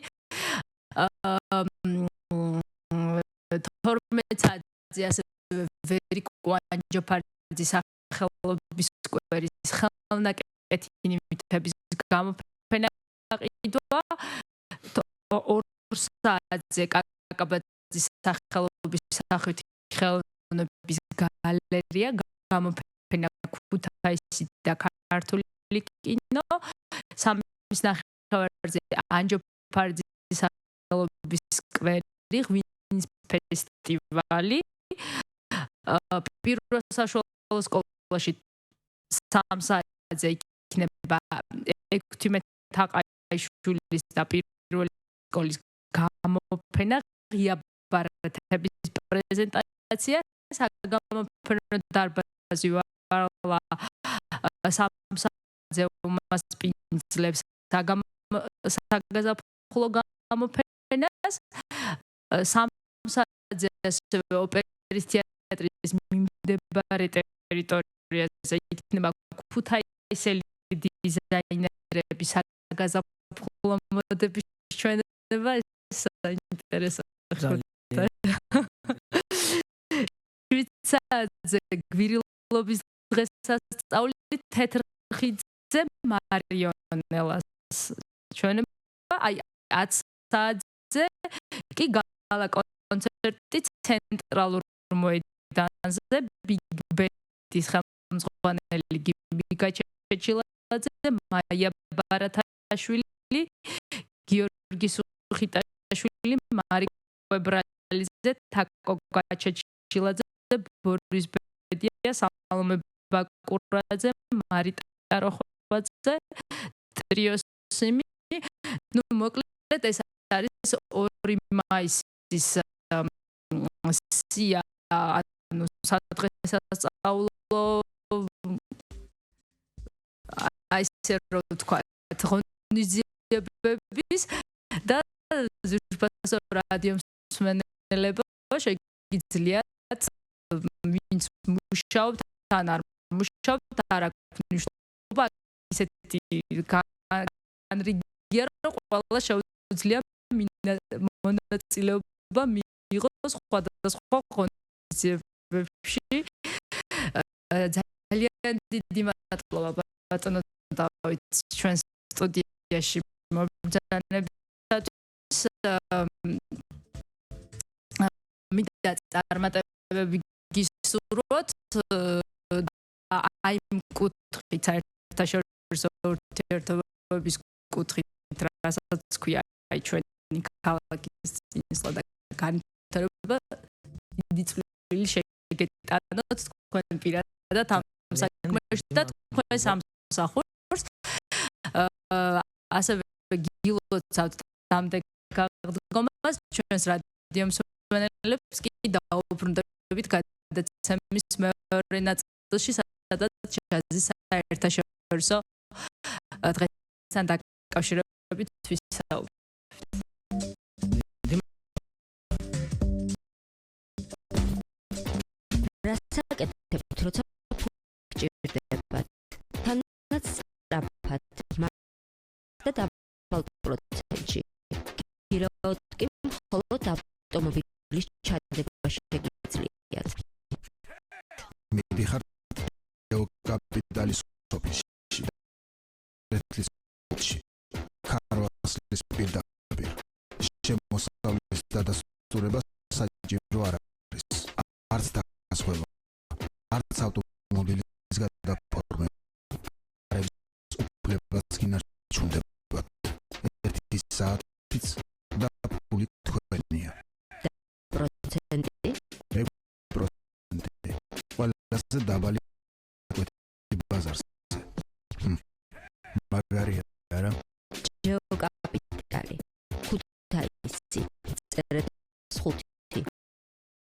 [SPEAKER 2] 12-ზე ასევე ვერიკო ანჯაფარიძის სახელობის სკვერის ხელნაკეთი ნივთების გამოფენა ყიდვა 2 საათზე კაკაბაძის სახელობის სახვითი ხელოვნების გალერეა გამოფენა ქუთაისი და ქართული კინო 3-ის ნახევარზე ანჯაფარიძის სახელობის სკვერი ღვინის ფესტივალი პირველ საშუალო სკოლაში 3 საათზე იქნება 16 თაყაიშვილის და პირველი სკოლის გამოფენა ღია ბარათების პრეზენტაცია საგამოფენო დარბაზი ვალა 3 საათზე უმასპინძლებს საგაზაფხულო გამოფენას 3 საათზე ასევე ოპერის თეატრის მიმდებარე ტერიტორიაზე იქნება ქუთაისელი დიზაინერების საგაზაფხულო მოდების ჩვენება საინტერესო შვიცარიაზე გვირილობის დღესასწაული თეთრხიდზე მარიონელას ჩვენება აი 10 საათზე კი გალა კონცერტი ცენტრალურ მოედანზე ბიგ ბენდის ხელმძღვანელი გიბიკა ჩეჩილაძე მაია ბარათაშვილი გიორგი სუხიტაშვილი მარიკო ებრალიძე თაკო გაჩეჩილაძე ბორის ბედია სალომე ბაკურაძე მარიტა როხვაძე ტრიოსიმი ნუ მოკლედ ეს არის 2 მაისის სია ანუ სადღესასწაულო აი ესე რომ თქვა ღონისძიებების და ზურბასო რადიო მსმენელებო შეგიძლიათ ვინც მუშაობთ თან არ მუშაობთ არ აქვს მნიშვნელობა ისეთი განრიგია რომ ყველა შეუძლია მონაწილეობა მიიღოს სხვადასხვა ღონისძიებებში ძალიან დიდი მადლობა ბატონო დავით ჩვენს სტუდიაში მობრძანებისათვის მინდა წარმატებები გისურვოთ აი იმ კუთხით საერთაშორისო ურთიერთობების კუთხით რასაც ქვია აი ჩვენი ქალაქის წინსვლა და განვითარება დიდი წვლილი შეგეტანოთ თქვენ პირადად ამ საქმეში და თქვენ სამსახურს ასევე გილოცავთ დამდეგ გაგდგომას ჩვენს რადიო მსმენელებს კი დაუბრუნდებით გადაცემის მეორე ნაწილში სადაც ჯაზის საერთაშორისო დღესთან დაკავშირებით ვისაუბრებთ.
[SPEAKER 4] რასაკეთებთ, როცა გჭირდებათ, თანაც სწრაფად და დაბალ პროცენტში. გირაოთ კი მხოლოდ ავტომობილის ჩადება შეგიძლიათ.
[SPEAKER 5] მიდიხარ კაპიტალის ოფისში და ერთლის ოფისში ქარვასლის პირდაპირ შემოსავლის დადასტურება საჭირო არ არის. არც დასხება, არც ავტომობილის გადაფორმება. უფლებას გინარჩუნდებათ. 1 საათიც და ფული თქვენია. პროცენტი? 6%. ყველაზე დაბალი ბაზარზე. მაგარია არა?
[SPEAKER 4] ჯეოკაპიტალი. ქუთაისი. წერეთ 5.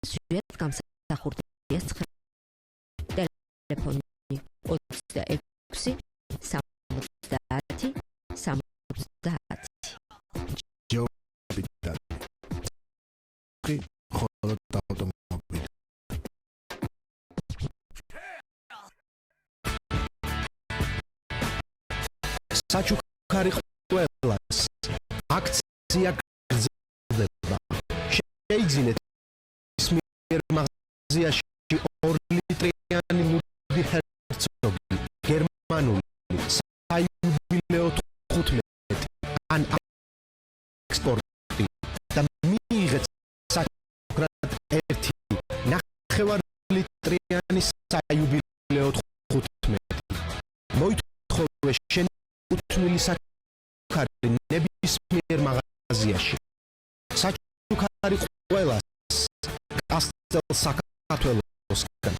[SPEAKER 4] ზუსტად გამსახურდია 9. ტელეფონი 26 70 70.
[SPEAKER 5] ჯეოკაპიტალი. კი ხოლოდ ავტომობილი. საჩუქარი ყველას აქცია შეიძინეთ მიერ მაღაზიაში 2 ლიტრიანი ლუდი ჰერცოგი გერმანული საიუბილეო 15 ან ექსპორტი და მიიღეთ საკრატ 1 ნახევარ ლიტრიანი საიუბილეო 15 მოითხოვე შენ უთმილი საჩუქარი ნებისმიერ მაღაზიაში საჩუქარი ყველას კასტელ საქართველოსგან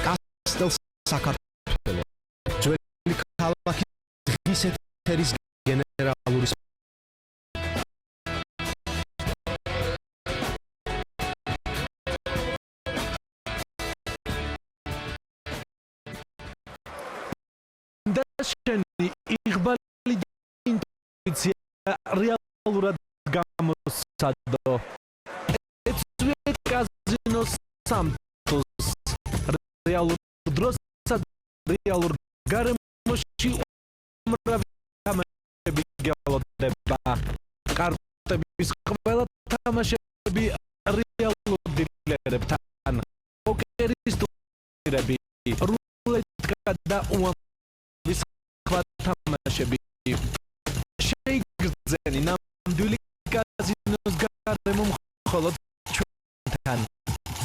[SPEAKER 5] კასტელ საქართველოს ძველი ქალაქი დღის ეთერის გენერალური
[SPEAKER 1] და შენი იღბალი ინტუიცია რეალურად გამოსცადო ეცვიეთ კაზინოს სამთოს რეალურ დროსაც რეალურ გარემოში უმრავი თამაშები გელოდება კარტების ყველა თამაშები რეალურ დილერებთან პოკერის ტურნირები რულეტკა და ვის სხვა თამაშები შეიგრძენი ნამდვილი კაზინოს გარემო მხოლოდ ჩვენთან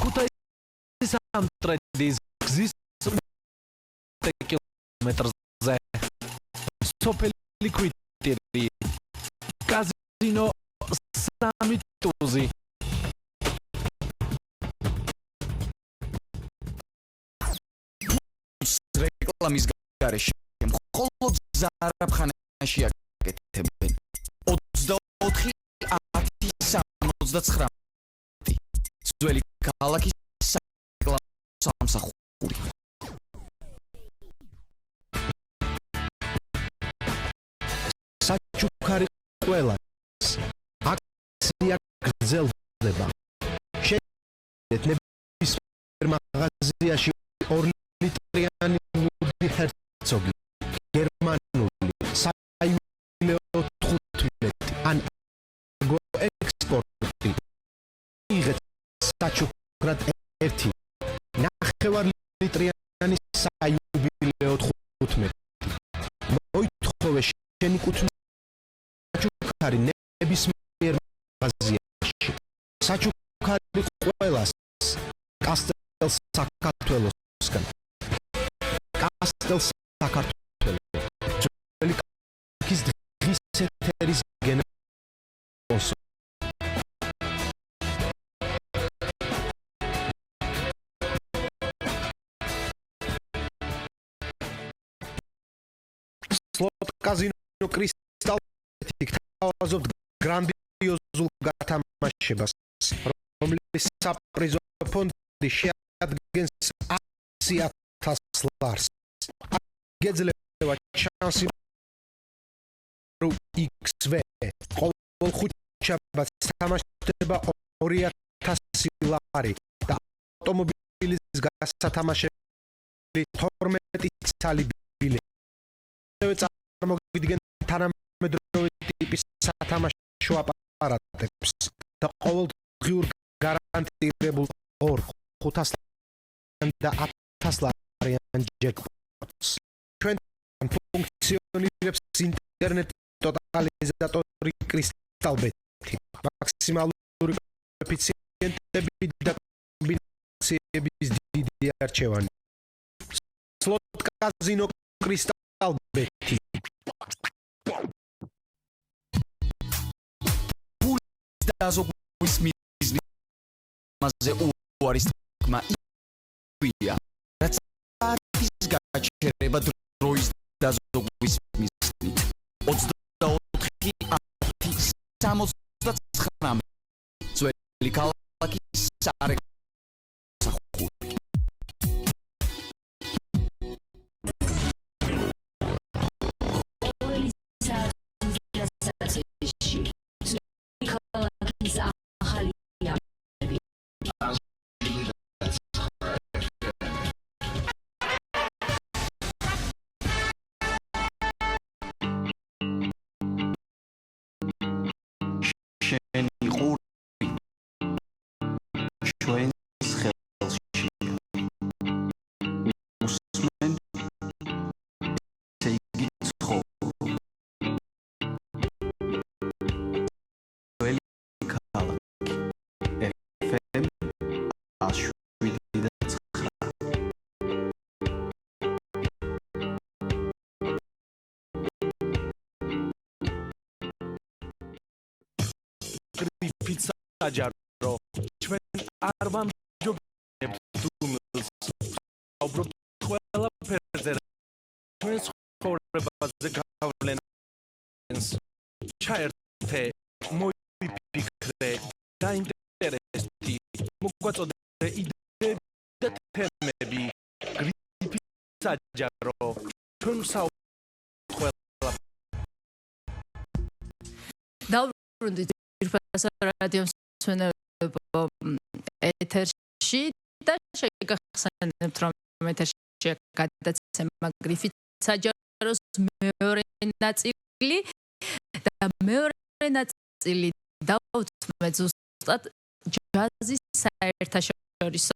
[SPEAKER 1] ქუთაისის სამტრედის გზის კილომეტრზე სოფელი ქვიტირი კაზინო 3 ტუზი
[SPEAKER 6] რეკლამის გარეშე მხოლოდ ზარაფხანაში აკეთებენ 24/10/69 ძველი ქალაქის სარეკლამო სამსახური
[SPEAKER 5] საჩუქარი ყველას აქცია გრძელდება შეიძინეთ ნებისმიერ მაღაზიაში 2 ლიტრიანი ლუდი ჰერცოგი გერმანული საიუბილეო 15 ან ექსპორტი მიიღეთ საჩუქრად 1 ნახევარ ლიტრიანი საიუბილეო 15 მოითხოვე შენი კუთვნილი საჩუქარი ნებისმიერ მაღაზიაში საჩუქარი ყველას კასტელ საქართველოსგან კასტელ საქართველოს ძველი ქალაქის დღის ეთერის გენერალური სლოტ კაზინო კრისტალ თავაზობთ გრანდიოზულ გათამაშებას რომლის საპრიზო ფონდი შეადგენს 100,000 ლარს გეძლევა შანსი XV ყოველ ხუთშაბათს თამაშდება 2,000 ლარი და ავტომობილის გასათამაშებელი 12 ცალი ბილეთი წარმოგიდგენ თანამედროვე ტიპის სათამაშო აპარატებს და ყოველდღიურ გარანტირებულ 2,500 და 1,000 ლარიან ჯეკპოტს ჩვენთან ფუნქციონირებს ინტერნეტ ტოტალიზატორი კრისტალბეთი მაქსიმალური კოეფიციენტები და კომბინაციების დიდი არჩევანი სლოტ კაზინო კრისტალბეთი
[SPEAKER 6] დაზოგვის მიზნზე უარის თქმა ია რაც არის გაჩერება დროის დაზოგვის მიზნით 24/10/69 ძველი ქალაქის სარეკლამო
[SPEAKER 1] გრიფით საჯარო ჩვენ არ ვამჯობინებთ დუმილს აუბრობთ ყველაფერზე ჩვენ ცხოვრებაზე გავლენას ჩაერთე მოიფიქრე დაინტერესდი მოგვაწოდე იდეები და თემები გრიფით საჯარო ჩვენ საუბრობთ
[SPEAKER 2] დავბრუნდით ძირფას რადიო მსმენელებო ეთერში და შეგახსენებთ რომ ეთერში გადაცემა გრიფით საჯაროს მეორე ნაწილი და მეორე ნაწილი დავთმეთ ზუსტად ჯაზის საერთაშორისო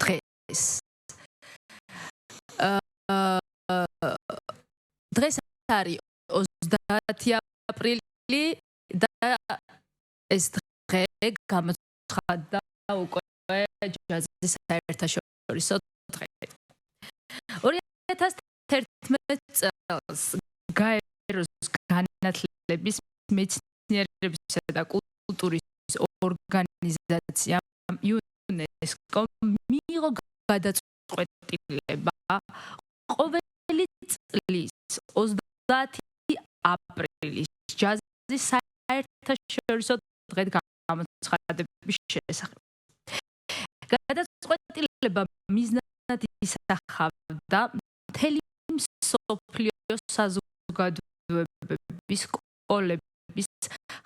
[SPEAKER 2] დღეს დღეს არის 30 აპრილი და ეს დღე გამოცხადდა უკვე ჯაზის საერთაშორისო დღე. 2011 წელს გაეროს განათლების მეცნიერებისა და კულტურის ორგანიზაციამ UNESCO მიიღო გადაწყვეტილება ყოველი წლის 30 აპრილის ჯაზის საერთაშორისო დღედ გამოცხადების შესახებ. გადაწყვეტილება მიზნად ისახავდა მთელი მსოფლიოს საზოგადოებების, სკოლების,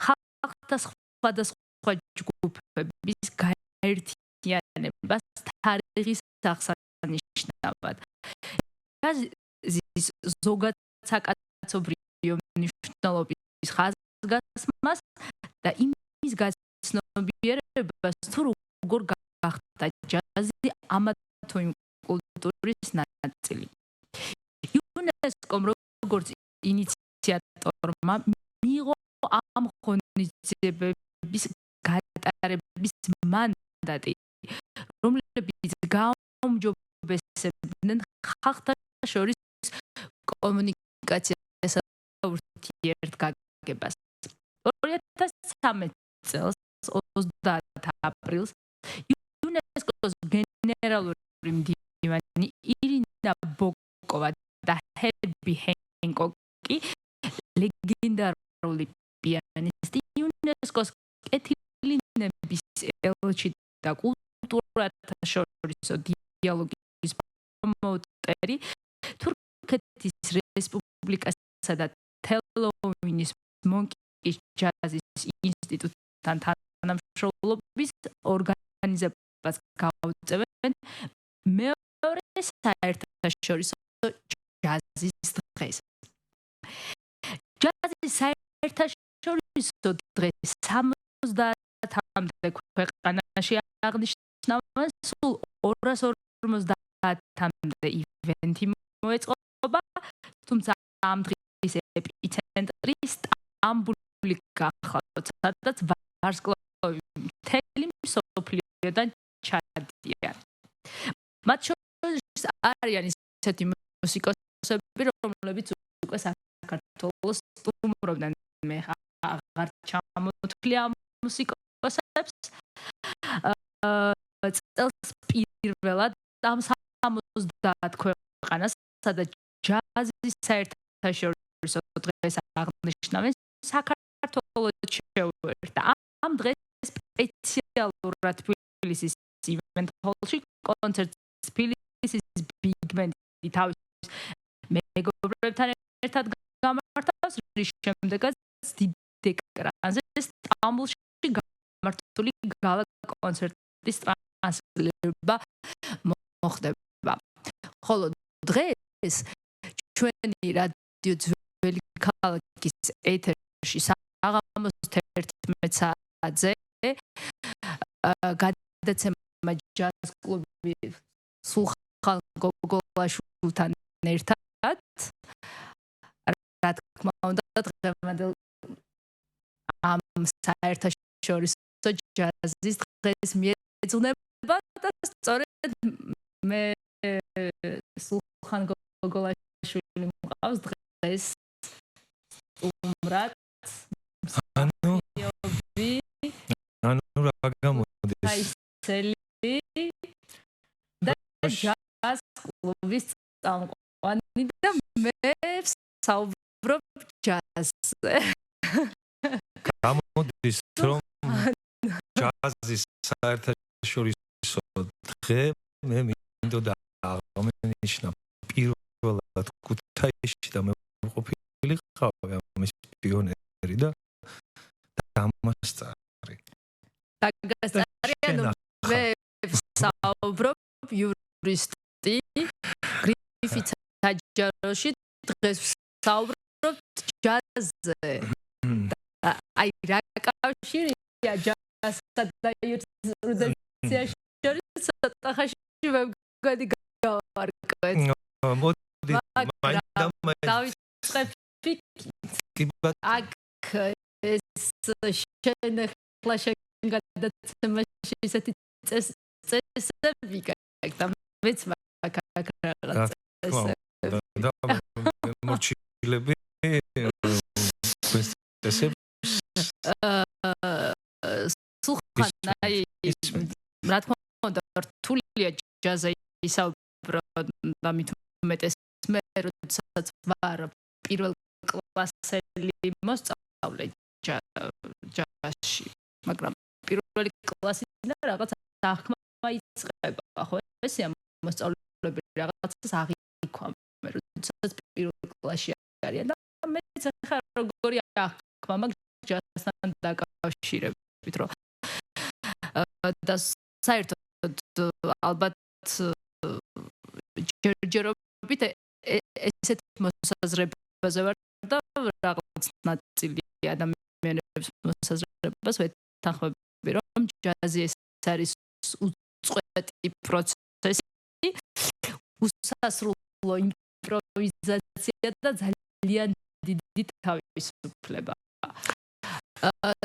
[SPEAKER 2] ხალხთა სხვადასხვა ჯგუფების გაერთიანებას თარიღის აღსანიშნავად. ჯაზის ზოგადსაკაცობრიო მნიშვნელობის ხაზგასმას და იმის გაცნობიერებას თუ როგორ გახდა ჯაზი ამა თუ იმ კულტურის ნაწილი. იუნესკომ როგორც ინიციატორმა მიიღო ამ ღონისძიებების გატარების მანდატი, რომლებიც გააუმჯობესებდნენ ხალხთა შორის კომუნიკაციასა და ურთიერთგაგებას. 2013 წელს 30 აპრილს იუნესკოს გენერალური მდივანი ირინა ბოკოვა და ჰერბი ჰენკოკი ლეგენდარული პიანისტი იუნესკოს კეთილინების ელჩი და კულტურათა შორისო დიალოგის პრომოტერი თურქეთის რესპუბლიკასა და თელოვინის მონკის ჯაზის ინსტიტუტთან თანამშრომლობის ორგანიზებას გაუწევენ მეორე საერთაშორისო ჯაზის დღეს. ჯაზის საერთაშორისო დღეს 70-მდე ქვეყანაში აღნიშნავენ, სულ 250-მდე ივენთი მოეწყობა, თუმცა ამ დღის ეპიცენტრი სტამბული გახლავთ, სადაც ვარსკვლავი მთელი მსოფლიოდან ჩადიან. მათ შორის არიან ისეთი მუსიკოსები, რომლებიც უკვე საქართველოს სტუმრობდნენ. მე აღარ ჩამოთვლი ამ მუსიკოსებს. წელს პირველად ამ 70 ქვეყანას, სადაც ჯაზის საერთაშორისო დღეს აღნიშნავენ, საქართველოს შეუერთდა. ამ დღეს სპეციალურად თბილისის ივენთ ჰოლში კონცერტს თბილისის ბიგ ბენდი თავის მეგობრებთან ერთად გამართავს, რის შემდეგაც დიდ ეკრანზე სტამბულში გამართული გალა კონცერტის ტრანსლირება მოხდება. ხოლო დღეს ჩვენი რადიო ძველი ქალაქის ეთერში საღამოს 11 საათზე გადაცემა ჯაზ კლუბი სულხან გოგოლაშვილთან ერთად, რა თქმა უნდა, დღევანდელ ამ საერთაშორისო ჯაზის დღეს მიეძღვნება და სწორედ მე სულხან გოგოლაშვილი მყავს დღეს სტუმრად.
[SPEAKER 1] ანუ რა გამოდის?
[SPEAKER 2] აისელი და ჯაზ კლუბის წამყვანი და მე საუბრობ ჯაზზე.
[SPEAKER 1] გამოდის რომ ჯაზის საერთაშორისო დღე მე მინდოდა აღნიშნა პირველად ქუთაისში და მე ყოფილიყავი ამის პიონერი და დამასწარი.
[SPEAKER 2] დაგასწარიანო მე საუბრობ იურისტი გრიფით საჯაროში დღეს საუბრობ ჯაზზე. აი რა კავშირია ჯაზსა და იურისტის შორის ცოტა ხანში ვემგოდი გავარკვეთ.
[SPEAKER 1] მოდი მაინდა
[SPEAKER 2] დავიწყებ აქ ეს შენ ახლა შენ გადაცემაში ისეთი წესები გაიგე და მეც მაგ რაღაც წესები
[SPEAKER 1] და მორჩილები წესები
[SPEAKER 2] სულხან აი რა თქმა უნდა რთულია ჯაზზე ისაუბრო და მით უმეტეს მე როდესაც ვარ პირველ კლასელი მოსწავლე ჯაზში მაგრამ პირველი კლასიდან რაღაც აღქმა იწყება ხო ესეა მოსწავლეები რაღაცას აღიქვამენ მე როდესაც პირველ კლასში არიან და მეც ახლა როგორი აღქმა მაგ ჯაზთან დაკავშირებით რომ და საერთოდ ალბათ ჯერჯერობით ესეთ მოსაზრებაზე ვარ და რაღაც ნაწილი ადამიანების მოსაზრებას ვეთანხმები რომ ჯაზი ეს არის უწყვეტი პროცესი უსასრულო იმპროვიზაცია და ძალიან დიდი თავისუფლება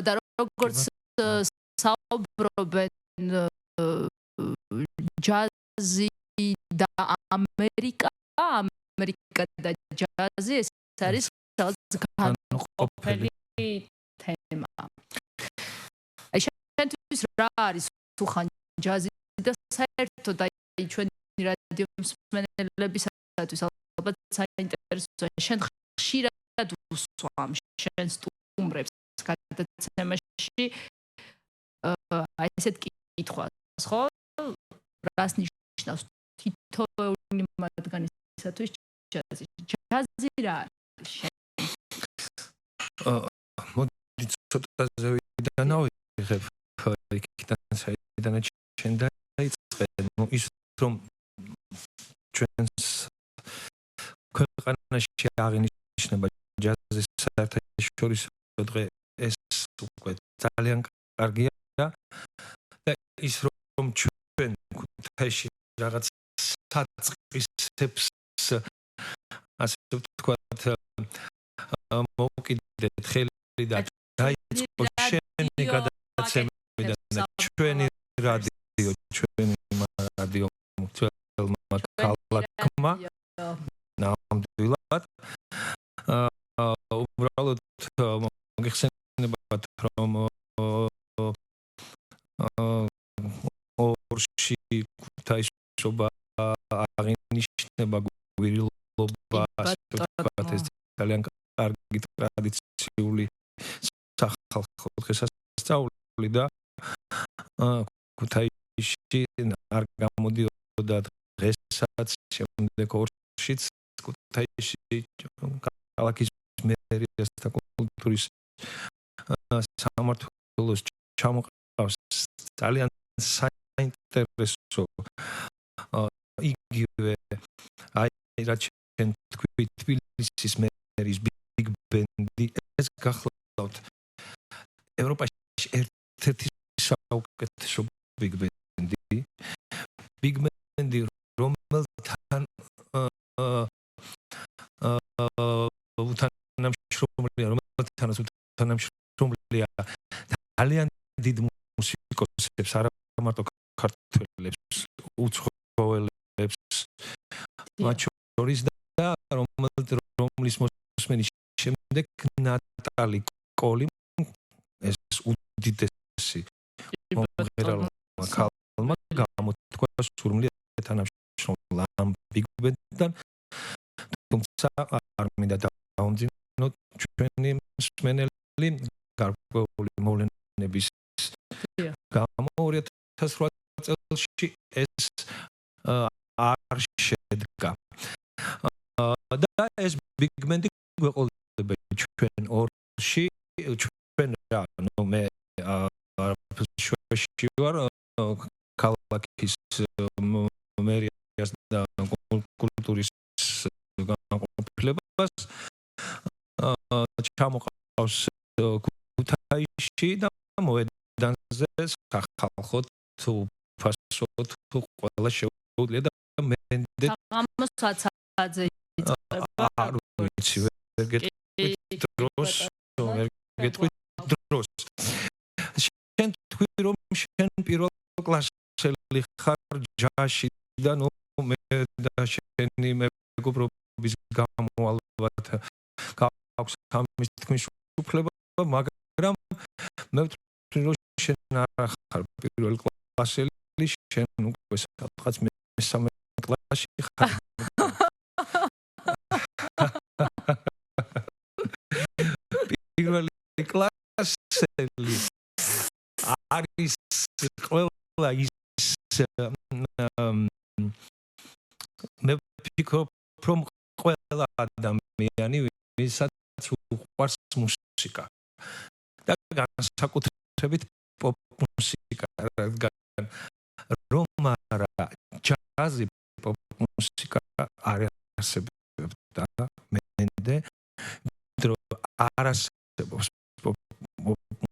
[SPEAKER 2] და როგორც საუბრობენ ჯაზი და ამერიკა და ჯაზი ეს არის რაღაც განყოფილი თემა. აი შენთვის რა არის სულხან ჯაზი და საერთოდ აი ჩვენი რადიო მსმენელებისათვის ალბათ საინტერესოა შენ ხშირად უსვამ შენ სტუმრებს გადაცემაში აი ესეთ კითხვას ხო რას ნიშნავს თითოეული მათგანისათვის ჯაზი რა არის
[SPEAKER 1] მოდი ცოტა დავიდანავიღებ იქიდან საიდან შენ დაიწყე ნუ ის რომ ჩვენს ქვეყანაში აღინიშნება ჯაზის საერთაშორისო დღე ეს უკვე ძალიან კარგია და ის რომ ჩვენ ქუთაისში რაღაც საწყისებს ასე ვთქვათ მოვკიდეთ ხელი და დაიწყო შენი გადაცემიდან და ჩვენი რადიო მუქცელმა ქალაქმა ნამდვილად უბრალოდ მოგეხსენებათ რომ ორში ქუთაისობა აღინიშნება გვირილობა ასე ვთქვათ ეს ძალიან კარგი ტრადიციული სახალხო დღესასწაული და ქუთაისში არ გამოდიოდა დღესაც შემდეგ ორშიც ქუთაისში ქალაქის მერიას და კულტურის სამმართველოს ჩამოყავს ძალიან საინტერესო იგივე აი რაც ჩვენ თქვით თბილისის მერის ბიგ ბენდი ეს გახლავთ ევროპაში ერთ-ერთი საუკეთესო ბიგ ბენდი რომელთან უთანამშრომლია ძალიან დიდ მუსიკოსებს არა მარტო ქართველებს უცხოელებს მათ შორის და რომლის მოსმენის შემდეგ ნატალი კოლი ეს უდიდესი მან გამოთქვა სურვილი თანამშრომლა ამ ბიგ ბენდთან, თუმცა არ მინდა დაუნძინოთ ჩვენი მსმენელი გარკვეული მოვლენების გამო 2008 წელს ეს არ შედგა. და ეს ბიგ ბენდი გვეყოლება ჩვენ ორში, ჩვენ რა, მე შვედეთში ვარ, ქალაქის მერიას და კულტურის განყოფილებას ჩამოყავს ქუთაისში და მოედანზე სახალხოდ უფასოდ ყველა შეუძლია და მენდე
[SPEAKER 2] აღმოსაცაძე იწყება.
[SPEAKER 1] არ ვიცი, ვერ გეტყვით დროს, ვერ გეტყვით დროს. შენ თქვი რომ შენ პირველ კლასელი ხარ ჯაში და ნუ მე და შენი მეგობრობის გამო ალბათ გაქვს ამის თქმის უფლება, მაგრამ მე ვთვლი რომ შენ არ ხარ პირველ კლასელი, შენ უკვე სადღაც მესამე კლასში ხარ. პირველი კლასელი არის ყველა ის მე ვფიქრობ რომ ყველა ადამიანი ვისაც უყვარს მუსიკა და განსაკუთრებით პოპ მუსიკა, რადგან რომ არა ჯაზი პოპ მუსიკა არ არსებობდა მენდე დრო არ არსებობს პოპ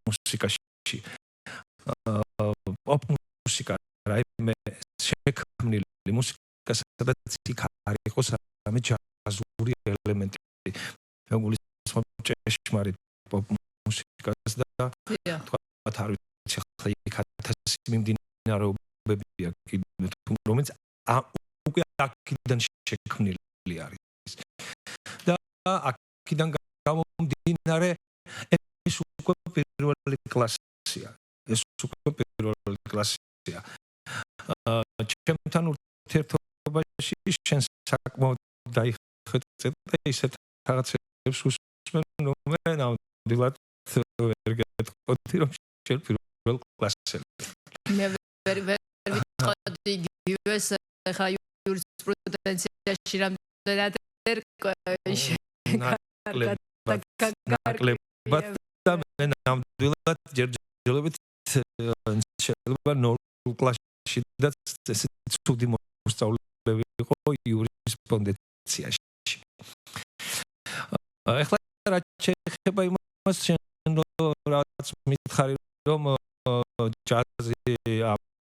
[SPEAKER 1] მუსიკაში პოპ მუსიკა რაიმე შექმნილი მუსიკა სადაც იქ არ იყოს რამე ჯაზური ელემენტი მეგულისხმობ ჭეშმარიტ პოპ მუსიკას და თქვათ არ ვიცი ხა იქ 1000 მიმდინარეობებია რომელიც უკვე აქედან შექმნილი არის და აქედან გამომდინარე ეს უკვე პირველი კლასია. ეს უკვე პირველი კლასია. ჩემთან ურთიერთობაში შენ საკმაოდ დაიხეცე და ისეთ რაღაცებს უსმენ, რომ მე ნამდვილად ვერ გეტყვი რომ შენ პირველ კლასელი.
[SPEAKER 2] მე ვერ ვიტყოდი იგივეს ხა იურისპრუდენციაში რამდენად ნაკლებად და მე ნამდვილად ჯერჯერობით შეიძლება 0 კლასში და ეს ცუდი მოსწავლეები იყო იურისპრუდენციაში. ეხლა რა შეიძლება იმას შენ რაც მითხარი რომ ჯაზი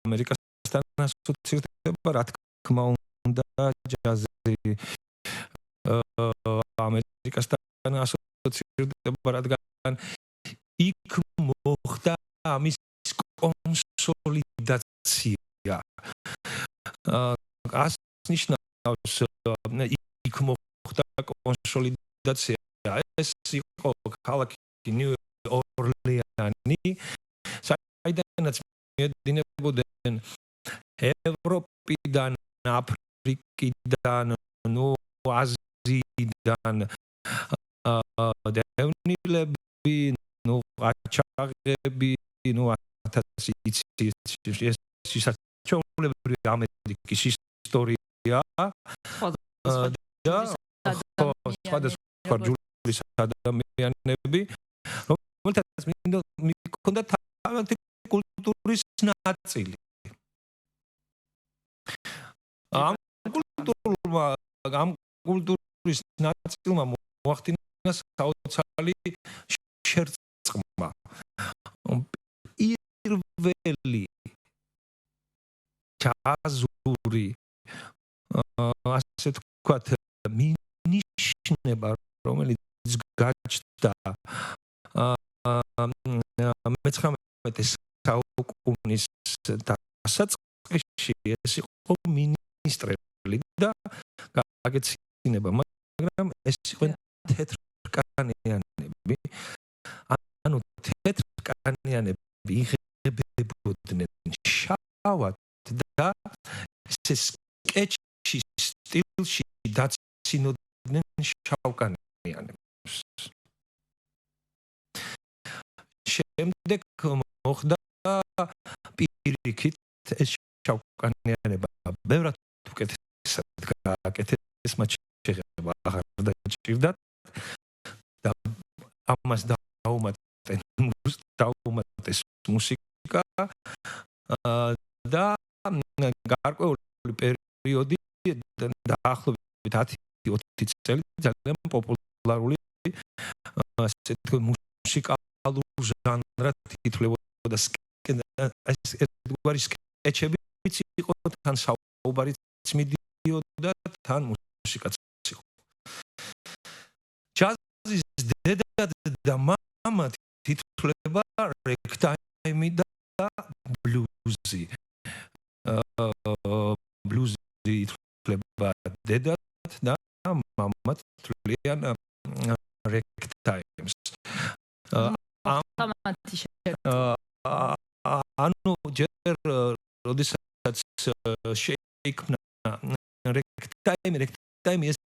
[SPEAKER 2] ამერიკასთან ასოცირდება, რა თქმა უნდა ჯაზი ამერიკასთან ასოცირდება, რადგან იქ მოხდა ამის კონსოლიდაცია. ას ნიშნავს იქ მოხდა კონსოლიდაცია. ეს იყო ქალაქი ნიუ-ორლეანი, საიდანაც მიედინებოდნენ ევროპიდან, აფრიკიდან, ნუ აზიიდან დევნილები, ნუ ყაჩაღები, ნუ 1000 სისაჩოლებრივი ამერიკის ისტორია და სხვადასხვა ჯულის ადამიანები, რომელთაც მიქონდა თავიანთი კულტურის ნაწილი. ამ კულტურის ნაწილმა მოახდინა საოცარი შერწყმა. პირველი ჯაზური ასე თქვათ მინიშნება, რომელიც გაჩნდა 19 საუკუნის დასაწყისში, ეს იყო მინისტრელი და გაგეცინება, მაგრამ ეს იყვნენ თეთრკანიანები. ანუ თეთრკანიანები იღებებოდნენ შავად
[SPEAKER 1] ესე სკეჩის სტილში დაცინოდნენ შავკანიანებს. შემდეგ მოხდა პირიქით ეს შავკანიანება ბევრად უკეთესად გააკეთეს, მათ შეღება აღარ დაჭირდათ და ამას დაუმატეს მუსიკა და გარკვეული პერიოდი დაახლოებით 10-20 წელი ძალიან პოპულარული ასე თქვა მუსიკალურ ჟანრად ითვლებოდა. ეს ერთგვარი სკეჩებიც იყო, თან საუბარიც მიდიოდა, თან მუსიკაც იყო. ჯაზის დედა და მამა ითვლება რეგტაიმი და ბლუზი. ბლუზი ითვლება დედად და მამაც თვლიან რეგტაიმს. ანუ ჯერ როდესაც შეიქმნა რეგტაიმი ეს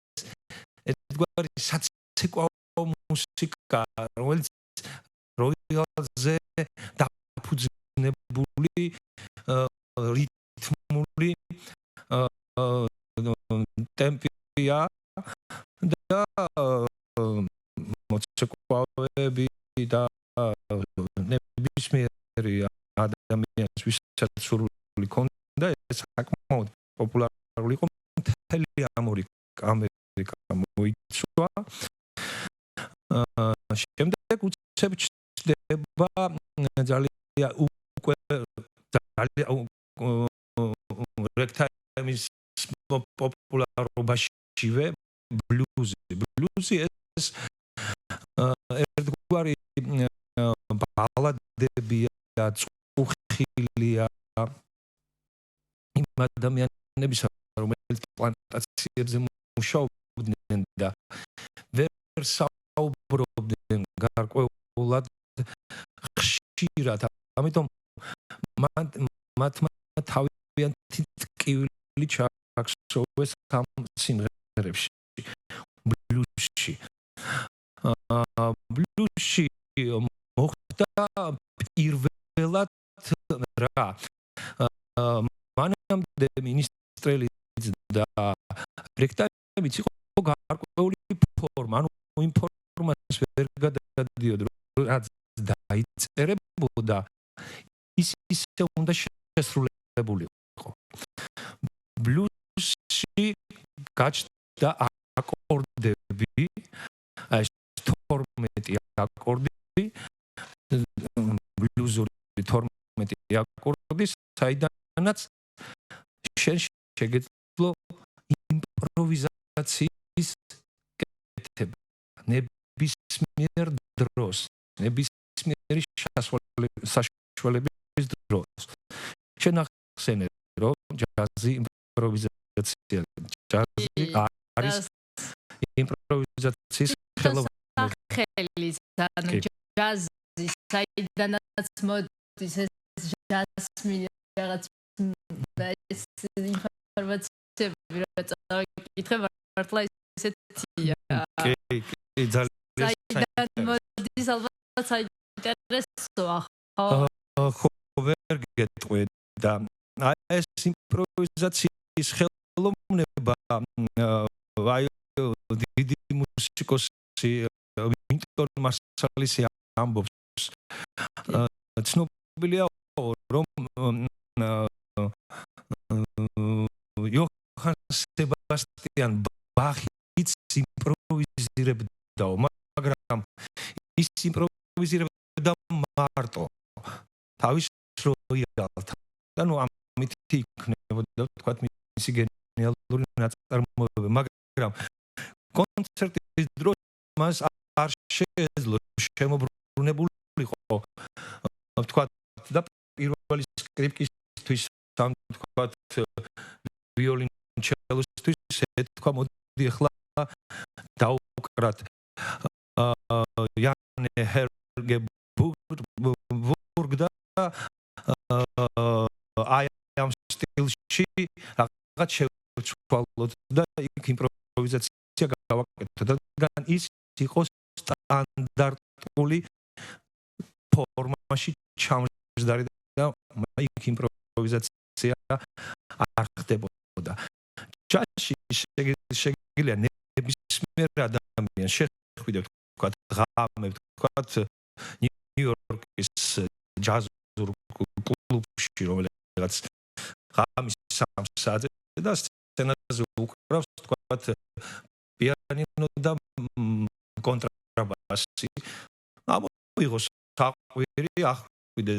[SPEAKER 1] ერთგვარი საცეკვაო მუსიკა, რომელიც როიალზე დაფუძნებული რითმული ტემპია და მოცეკვავები და ნებისმიერი ადამიანის ვისაც სურვილი ჰქონდა ეს საკმაოდ პოპულარული იყო. მთელი ამერიკა მოიცვა. შემდეგ უცებ ჩნდება ძალიან რეგტაიმის პოპულარობაშივე ბლუზი ეს ერთგვარი ბალადებია, წუხილია იმ ადამიანებისა, რომელიც პლანტაციებზე მუშაობდნენ და ვერ საუბრობდნენ გარკვეულად ხშირად, ამიტომ მათმა თავიანთი ტკივილი ჩააქცევეს ამ სიმღერებში. ბლუზში მოხდა პირველად რა მანამდე მინისტრელიც და რეგტაიმიც იყო გარკვეული ფორმა, ანუ ინფორმაციას ვერ გადადიოდა, რაც დაიწერებოდა ის ისე უნდა შესრულებულიყო. ბლუზში გაჩნდა აკორდები, ეს 12 აკორდი, ბლუზური 12 აკორდი, საიდანაც შენ შეგეძლო იმპროვიზაციის კეთება ნებისმიერ დროს, ნებისმიერი საშუალების დროს. შენ ახსენე, რომ ჯაზი იმპროვიზაცია, ჯაზი არის იმპროვიზაციის ხელოვნება. ჯაზი საიდანაც მოდის ეს ჯაზმინი რაღაც ეს ინფორმაციები რა წავიკითხე მართლა ესეთია. კი, ძალიან საინტერესოა. მოდის ალბათ საინტერესოა. ხო, ვერ გეტყვი და ეს იმპროვიზაციის ხელოვნება აი დიდი მუსიკოსი ვინტონ მარსალისი ამბობს, ცნობილია რომ იოჰან სებასტიან ბახიც იმპროვიზირებდაო, მაგრამ ის იმპროვიზირებდა მარტო თავის როიალთან. ანუ ამით იქნებოდა თქვათ მისი გენიალური ნაწარმოებები, მაგრამ კონცერტის დროს მას არ შეეძლო შემოbrunებულიყო თქვათ და პირველი სკრიპკისთვის სამ თქვათ ვიოლინჩელოსთვის ეთქვა მოდი ახლა დაუკრათ იანე ჰერგებურგ და აი ამ სტილში რაღაც შევცვალოთ და იქ იმპროვიზაცია გავაკეთოთ. რადგან ის იყო სტანდარტული ფორმაში ჩამჯდარი და იქ იმპროვიზაცია არ ხდებოდა. ჯაზში შეგიძლია ნებისმიერ ადამიანს შეხვიდეთ, თქვათ, ღამე, თქვათ, ნიუ-იორკის ჯაზურ კლუბში, რომელიღაც ღამის 3 საათზე და სცენაზე უკრავს, თქვათ, პიანინო და კონტრაბასი. ამოიღოს საყვირი, ახვიდე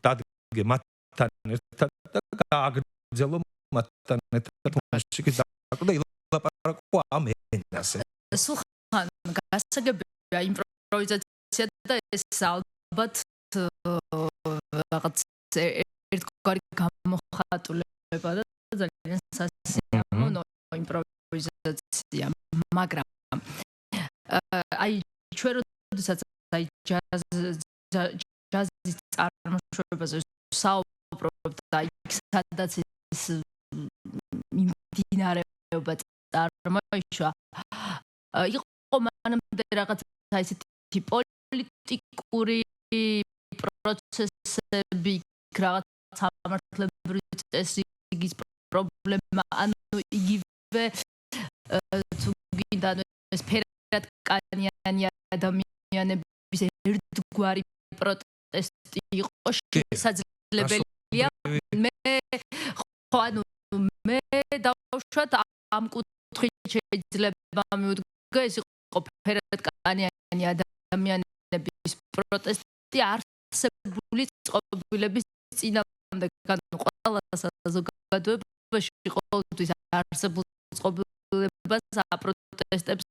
[SPEAKER 1] დადგე მათთან ერთად და გააგრძელო მათთან ერთად მუსიკის დაკვრა და ილაპარაკო ამ ენაზე.
[SPEAKER 2] სულხან, გასაგებია იმპროვიზაცია და ეს ალბათ რაღაც ერთგვარი გამოხატულება და ძალიან სასიამოვნო იმპროვიზაცია, მაგრამ აი ჩვენ როდესაც აი ჯაზის წარმოშობაზე საუბრობთ და იქ სადაც ის მიმდინარეობა წარმოიშვა, იყო მანამდე რაღაც ესეთი პოლიტიკური პროცესები, რაღაც სამართლებრივი წესრიგის პრობლემა, ანუ იგივე თუ გინდა ეს ფერადკანიანი ადამიანების ერთგვარი პროტესტი იყო შესაძლებელია. მე დავუშვათ ამ კუთხით შეიძლება მივდგა ეს იყო ფერადკანიანი ადამიანების პროტესტი არსებული წყობილების წინააღმდეგ, ანუ ყველა საზოგადოებაში ყოველთვის არსებულ წყობილებას აპროტესტებს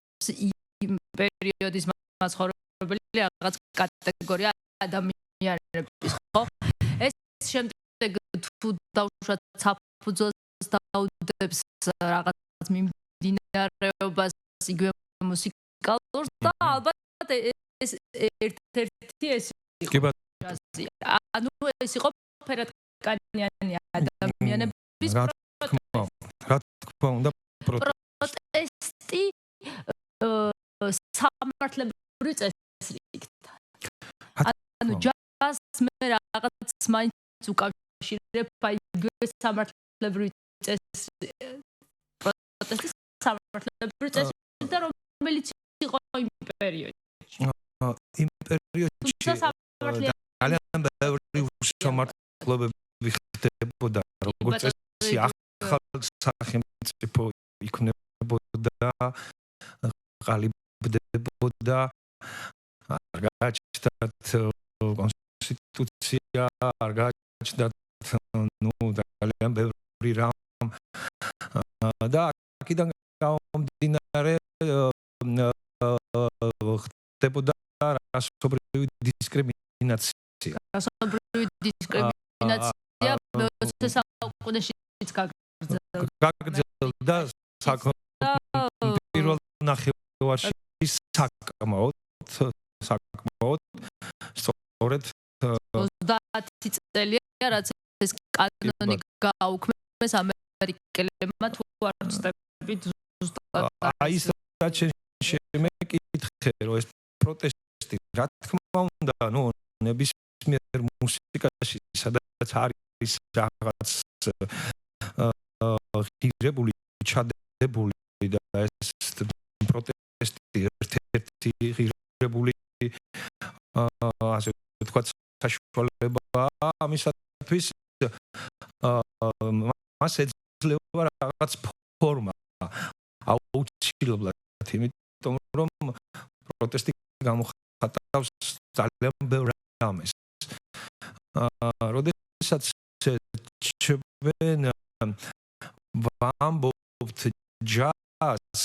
[SPEAKER 2] იმ პერიოდის მაცხოვრებელი რაღაც კატეგორია ადამიანების, ხო? ეს შემდეგ თუ დავუშვათ საფუძველს დაუდებს რაღაც მიმდინარეობას იგივე მუსიკალურს და ალბათ ეს ერთ-ერთი ეს იყო. ანუ ეს იყო ფერადკანიანი ადამიანების
[SPEAKER 1] რა თქმა უნდა
[SPEAKER 2] პროტესტი სამართლებრივი წესრიგით. ანუ ჯაზს მე რაღაც მაინც უკავშირებ აი იგივე სამართლებრივი პროტესტი სამართლებრივი წესრიგით და რომელიც იყო იმ პერიოდში.
[SPEAKER 1] იმ პერიოდში ძალიან ბევრი უსამართლობები ხდებოდა, როგორც წესი ახალ სახელმწიფო იქმნებოდა, ყალიბდებოდა, არ გააჩნდათ კონსტიტუცია, არ გააჩნდათ ძალიან ბევრი რამ და აქედან გამომდინარე ხდებოდა რასობრივი დისკრიმინაცია.
[SPEAKER 2] რასობრივი დისკრიმინაცია მე-20 საუკუნეშიც
[SPEAKER 1] გაგრძელდა პირველ ნახევარში საკმაოდ სწორედ
[SPEAKER 2] 30 წელია რაც ეს კანონი გააუქმეს ამერიკელებმა თუ არ ვცდებით ზუსტად.
[SPEAKER 1] აი ის რაც შემეკითხე, რომ ეს პროტესტი რა თქმა უნდა, ნებისმიერ მუსიკაში სადაც არის რაღაც ღირებული, ჩადებული და ეს პროტესტი ერთ-ერთი ღირებული ასე ვთქვათ საშუალება ამისათვის მას ეძლევა რაღაც ფორმა აუცილებლად, იმიტომ რომ პროტესტი გამოხატავს ძალიან ბევრ რამეს. როდესაც ჩვენ ვამბობთ ჯაზს,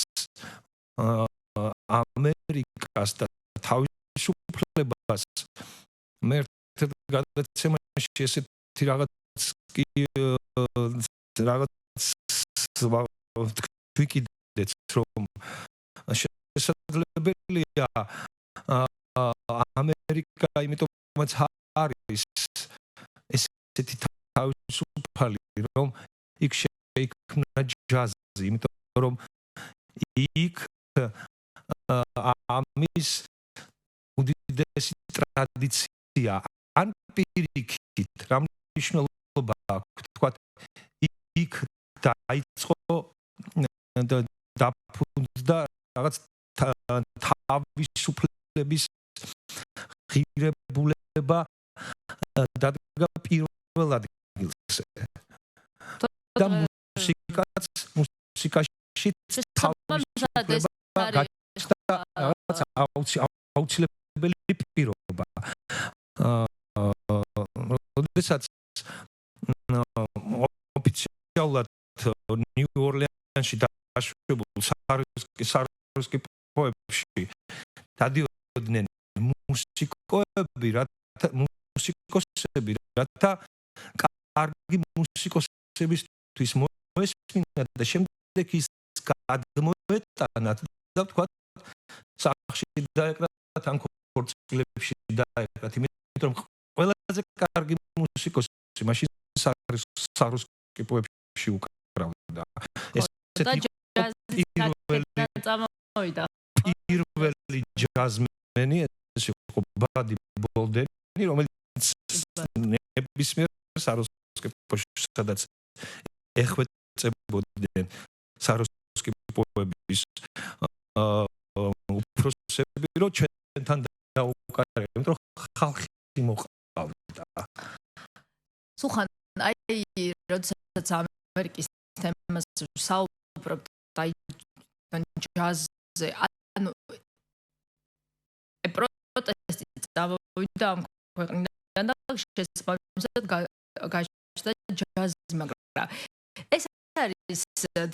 [SPEAKER 1] ამერიკას და თავისუფლებას, მე ერთ გადაცემაში ესეთი რაღაც ვიკიდეც რომ შესაძლებელია ამერიკა იმიტომაც არის ესეთი თავისუფალი, რომ იქ შეიქმნა ჯაზი, იმიტომ რომ იქ ამის უდიდესი ტრადიცია ან პირიქით რა მნიშვნელობა აქვს თქვა იქ დაიწყო დაფუძნდა რაღაც თავისუფლების ღირებულება დადგა პირველ ადგილზე და მუსიკაში თავისუფლება გაჩნდა რაღაც აუცილებელი პირობა. როდესაც ოფიციალურად ნიუ-ორლეანში დაშვებულ სარუსკი პოებში დადიოდნენ მუსიკოსები, რათა კარგი მუსიკოსებისთვის მოესმინათ და შემდეგ ის გადმოეტანათ და თქვა სახში დაეკრათ ან ქორწილებში დაეკრათ, იმიტომ რომ ყველაზე კარგი მუსიკოსი მაშინ სარუსკი პოებში უკრავდა. ესეთი პირველი ჯაზმენი ეს იყო ბადი ბოლდენი, რომელიც ნებისმიერ სარუსკი პოში სადაც ეხვეწებოდნენ სარუსკი პოების უფროსები, რომ ჩვენთან დაუკარგავთ, იმიტომ რომ ხალხი მოყავდა.
[SPEAKER 2] სულხან, აი, როდესაც ამერიკის თემაზე საუბრობთ, აი, ჯაზზე, ანუ პროტესტი წავიდა ამ ქვეყნიდან და შესაბამისად გაჩნდა ჯაზი, მაგრამ ეს არის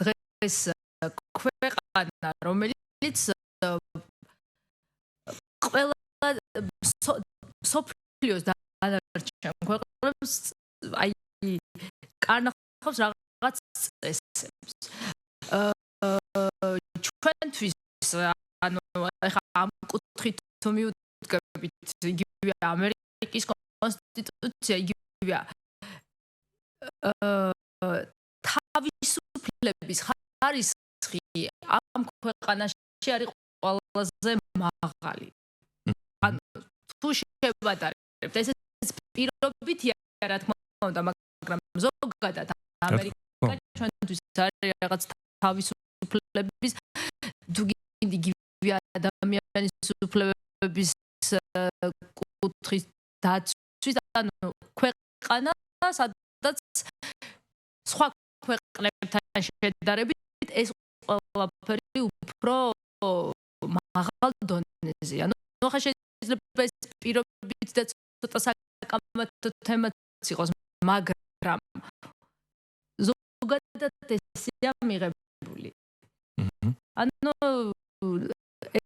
[SPEAKER 2] დღეს ქვეყანა, რომელიც ყველა სოფლიოს დანარჩენ ქვეყნებს აი კარნახობს რაღაც წესებს. ჩვენთვის ანუ ეხა ამ კუთხით თუ მივუდგებით, იგივე ამერიკის კონსტიტუცია, იგივე თავისუფლების ხარისხი ამ ქვეყანაში არის ყველაზე მაღალი. ანუ თუ შევადარებთ, ეს პირობითია რა თქმა უნდა, მაგრამ ზოგადად ამერიკა ჩვენთვის არის რაღაც თავისუფლების თუ იგივე ადამიანის უფლებების კუთხის დაცვის, ანუ ქვეყანა, სადაც სხვა ქვეყნებთან შედარებით ეს ყველაფერი უფრო მაღალ დონეზეა. ანუ ხა შეიძლება ეს პირობით და ცოტა საკამათო თემაც იყოს, მაგრამ ზოგადად ესეა მიღებული. ანუ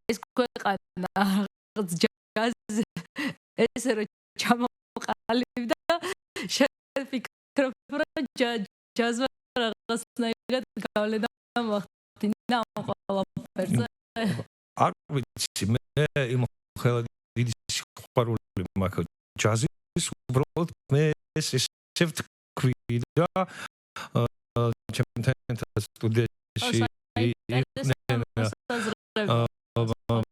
[SPEAKER 2] ეს ქვეყანა რაღაც ჯაზ ესე რომ ჩამოყალიბდა, შევფიქრებ, რომ ჯაზმა რაღაცნაირად გავლენა მოახდინა ამ ყველაფერზე.
[SPEAKER 1] არ ვიცი, მე იმ ხელა დიდი სიყვარული მაქვს ჯაზის, უბრალოდ მე ეს ესე ვთქვი და ჩემთან სტუდიაში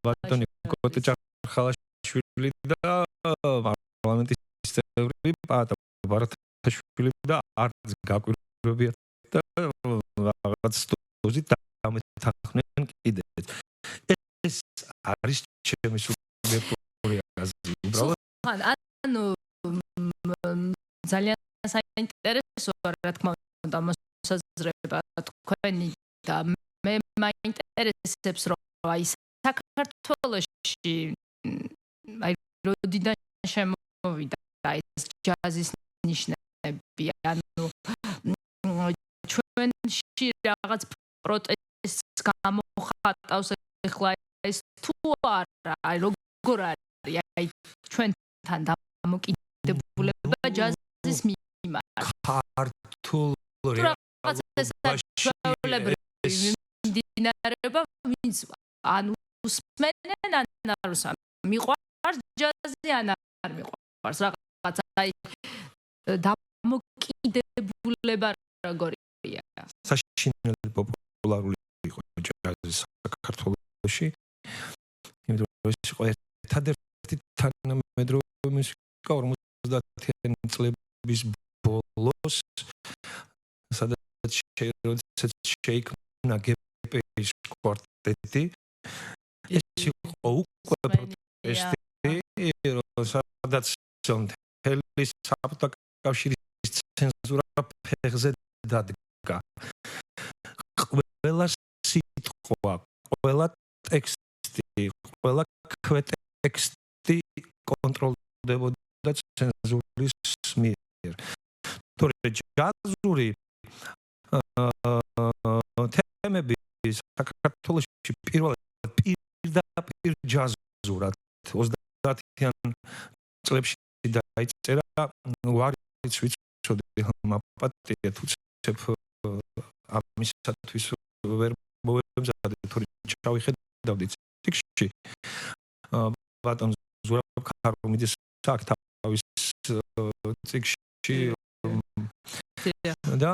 [SPEAKER 1] ბატონი კოტეჭახალაშვილი და პარლამენტის წევრი პატა ბარათაშვილი და არც გაკვირვებიათ და რაღაც სტუდიით დამეთანხმდნენ კიდეც. ეს არის ჩემი სუბიექტური აზრი. უბრალოდ
[SPEAKER 2] ანუ ძალიან საინტერესოა რა თქმა უნდა მოსაზრება თქვენი და მე მაინტერესებს რომ აი საქართველოში აი როდიდან შემოვიდა ეს ჯაზის ნიშნები, ანუ ჩვენში რაღაც პროტესტს გამოხატავს ეხლა ეს თუ არა, აი როგორ არის აი ჩვენთან დამოკიდებულება ჯაზის მიმართ.
[SPEAKER 1] ქართულ
[SPEAKER 2] რაღაცა მიმდინარეობს, ვინც ან უსმენენ ან არ უსმენენ. მიყვარს ჯაზი ან არ მიყვარს, რაღაცა აი დამოკიდებულება როგორი
[SPEAKER 1] საშინელი პოპულარული იყო ჯაზი საქართველოში. იმიტომ რომ ეს იყო ერთადერთი თანამედროვე მუსიკა 50-იანი წლების ბოლოს, სადაც შეიქმნა გეპეის კვარტეტი. ეს იყო უკვე პროტესტი, სადაც მთელი საბჭოთა კავშირის ცენზურა ფეხზე დადგა. ყველა სიტყვა, ყველა ტექსტი, ყველა ქვეტექსტი კონტროლდებოდა ცენზურის მიერ. თორე ჯაზური თემები საქართველოში პირველად პირდაპირ ჯაზურად 30-იან წლებში დაიწერა. ვარიც ვიცოდი მაპატია თუცებ ამისათვის ვერ მოვემზადე, თორე ჩავიხედავდი ციკში. ბატონ ზურაბ ქარუმიძის აქ თავის ციკში და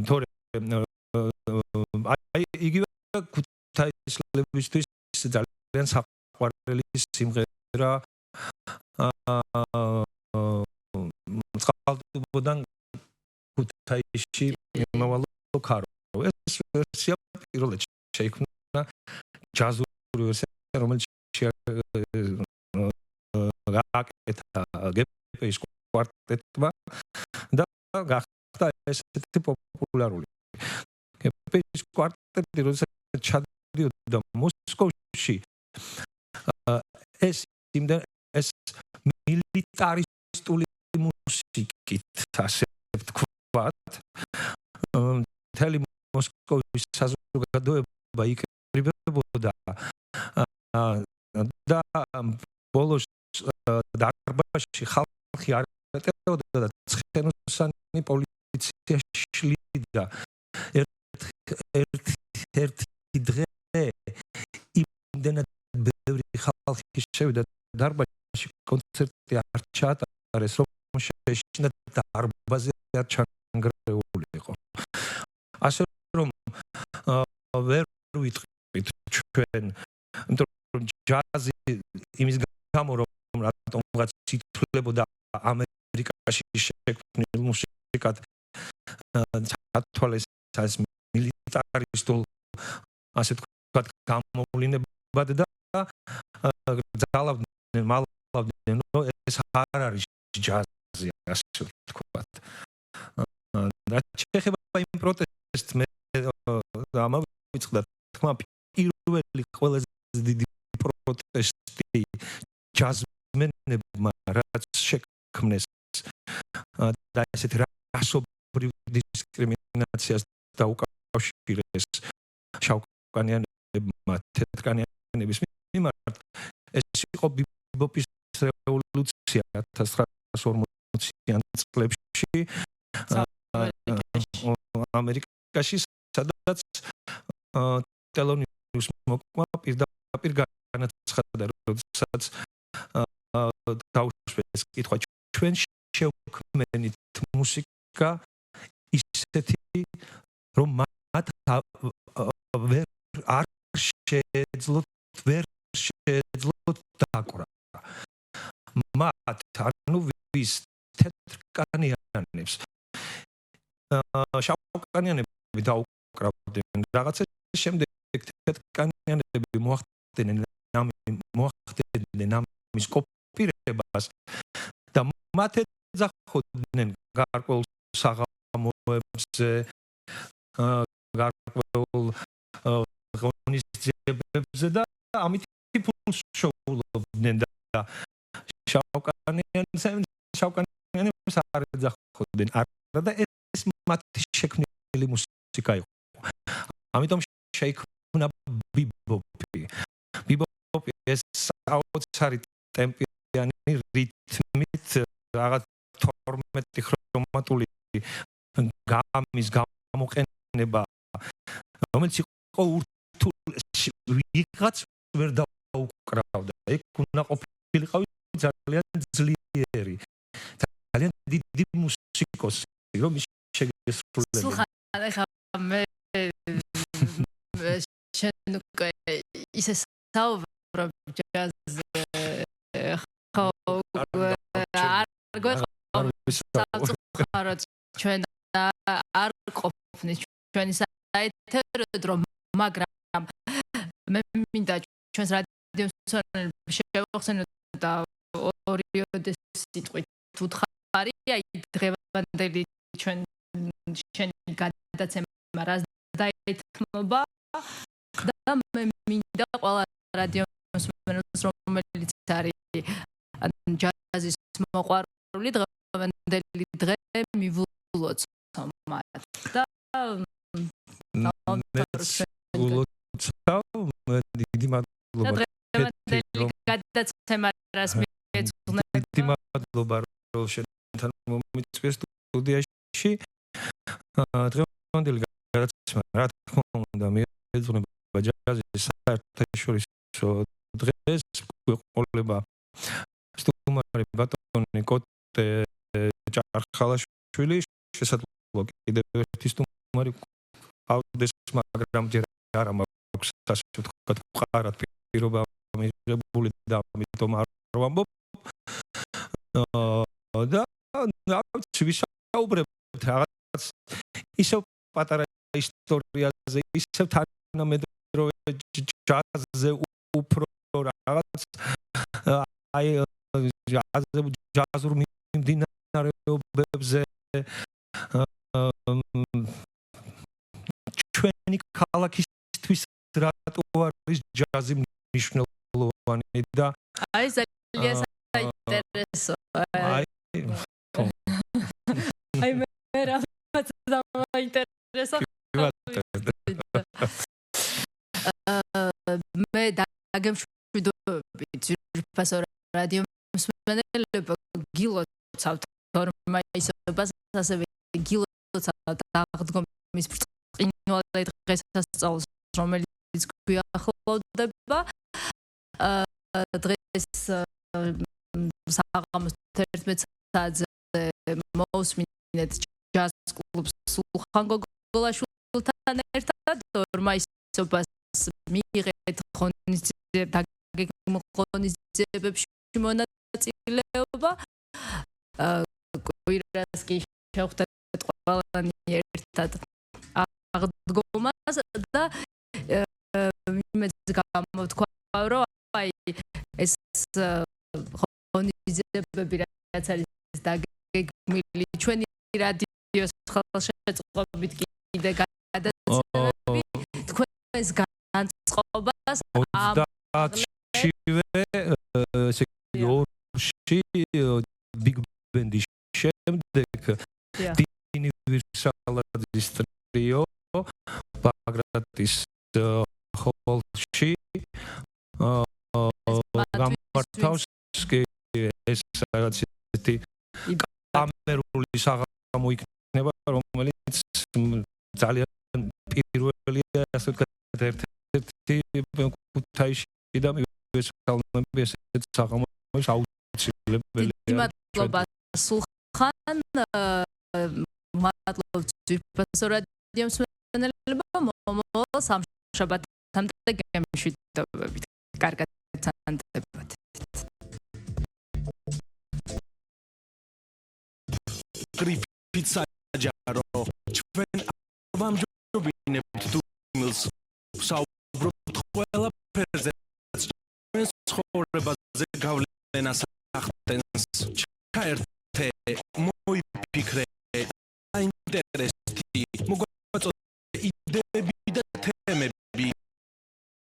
[SPEAKER 1] თორე აი იგივე ქუთაისლებისთვის ძალიან საყვარელი სიმღერა წყალტუბოდან ქუთაისში მომავალ ქარო. ეს ვერსია პირველად შეიქმნა ჯაზური ვერსია, რომელიც გააკეთა გეპეის კვარტეტმა და გახდა ესეთი პოპულარული. გეპეის კვარტეტი როდესაც ჩადიოდა მოსკოვში, ეს მილიტარისტული მუსიკით, ასე ვთქვათ, მთელი მოსკოვის საზოგადოება იკრიბებოდა და ბოლოს დარბაზში ხალხი არ ეტეოდა და ცხენოსანი პოლიცია შლიდა. ერთი დღე იმდენად ბევრი ხალხი შევიდა დარბაზში, კონცერტი არ ჩაატარეს, რომ შეშინა დარბაზი არ ჩანგრეულიყო. ასე რომ ვერ ვიტყვით ჩვენ, იმიტომ რომ ჯაზი იმის გამო რომ რატომღაც ითვლებოდა ამერიკაში შექმნილ მუსიკად, ჩათვალეს ეს მილიტარისტულ, ასე ვთქვათ, გამოვლინებად და ძალავდნენ, მალავდნენ, რომ ეს არ არის ჯაზი, ასე ვთქვათ. და შეხება იმ პროტესტს მე ამავიწყდა თქმა, პირველი ყველაზე დიდი პროტესტი ჯაზმენებმა რაც შექმნეს და ესეთ რასობრივ დისკრიმინაციას დაუკავშირეს შავკანიანებმა თეთრკანიანების მიმართ. ეს იყო ბიბოპის რევოლუცია 1940-იან წლებში ამერიკაში, სადაც ტელონიუს მოკმა პირდაპირ განაცხადა, როდესაც დაუშვეს კითხვა, ჩვენ შევქმნით მუსიკა ისეთი, რომ მათ არ შეეძლოთ დაკვრა. მათ, ანუ ვის თეთრკანიანებს შავკანიანები დაუკრავდნენ რაღაცა, შემდეგ თეთრკანიანები მოახდენენ ამის კოპირებას და მათ ეძახოდნენ გარკვეულ საღამოებზე, გარკვეულ ღონისძიებებზე და ამით ფულს შოულობდნენ და შავკანიანებს არ ეძახოდნენ. არა და ეს მათი შექმნილი მუსიკა იყო. ამიტომ შეიქმნა ბიბოპი. ბიბოპი ეს საოცარი ტემპიანი რითმით რაღაც 12 ხრომატული გამის გამოყენება, რომელიც იყო ვიღაც ვერ დაუკრავდა. ეგ უნდა ყოფილიყო ძალიან ძლიერი, ძალიან დიდი მუსიკოსი, რომ შეგესრულებინო.
[SPEAKER 2] სულხან ეხლა მე შენ უკვე ისე საუბრობ ჯაზზე ხო არ გვეხაროთ ჩვენ არ ყოფნით ჩვენი საეთერო დრო მაგრამ მე მინდა ჩვენს რადიო მსმენელებს შევახსენოთ და ორიოდე სიტყვით უთხარი აი დღევანდელი ჩვენ შენი გადაცემა რას დაეთმობა და მე მინდა ყველა რადიო მსმენელს რომელიც არის ჯაზის მოყვარული დღევანდელი დღე მივულოცავ მათ და
[SPEAKER 1] დიდი მადლობა
[SPEAKER 2] დღევანდელი გადაცემა რას მიეძღვნა
[SPEAKER 1] დიდი მადლობა რომ შენთან მომიწვიეს სტუდიაში დღევანდელი გადაცემა რა თქმა უნდა მიეძღვნება ჯაზის საერთაშორისო დღეს გვეყოლება სტუმარი ბატონი კოტე ჭარხალაშვილი შესაძლოა კიდევ ერთი სტუმარი ავდეს მაგრამ ჯერ არ მაქვს ასე ვთქვათ ვყარად პირობა მიღებული და ამიტომ არ ვამბობ და ვისაუბრებთ რაღაც ისევ პატარა ისტორიაზე ისევ თანამედროვე ჯაზზე უფრო რაღაც აი ჯაზურ მიმდინარეობებზე ჩვენი ქალაქისთვის რატო არის ჯაზი მნიშვნელოვანი და
[SPEAKER 2] აი ძალიან საინტერესო აი მე რაღაც დაინტერესო მე დაგემშვიდობებით ძირფასო რადიო მსმენელებო გილოცავთ თორმაისობას ასევე გილოცავთ აღდგომის ბრწყინვალე დღესასწაულს რომელიც გვიახლოვდება დღეს საღამოს 11 საათზე მოусმინეთ ჯაზ კლუბ სულხან გოგოლაშვილთან ერთად თორმაისობას მიიღეთ ღონისძიებებში მონაწილეობა კვირას კი შევხვდეთ ყველანი ერთად აღდგომას და იმედს გამოთქვა რომ აი ეს ღონისძიებები რაც არის დაგეგმილი ჩვენი რადიოს ხელშეწყობით კიდე გადაცემები თქვენს განწყობას
[SPEAKER 1] 30-შივე ესე იგი ორში ბიგ ბენდის შემდეგ დინივერსალადის ტრიო ბაგრატის ჰოლში გამართავს ეს რაღაც ერთი კამერული საღამო იქნება რომელიც ძალიან პირველია ასე ვთქვათ ერთ-ერთი ქუთაისში და მივესალმები ესეთ საღამოს აუცილებელია
[SPEAKER 2] მადლობა სულხან მადლობა ძვირფასო რადიო მსმენელებო მომავალ სამშაბათამდე გემშვიდობებით კარგად სანდებათ
[SPEAKER 7] გრიფით საჯარო ჩვენ ვამჯობინებთ თუმილს საუბრობთ ყველა ფერზე ჩვენ ცხოვრებაზე გავლენას ახდენს ჩაერთე მოიფიქრე აინტერესდი მოგვაწოდე იდეები და თემები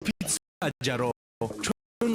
[SPEAKER 7] ფიცაჯარო ჩვენ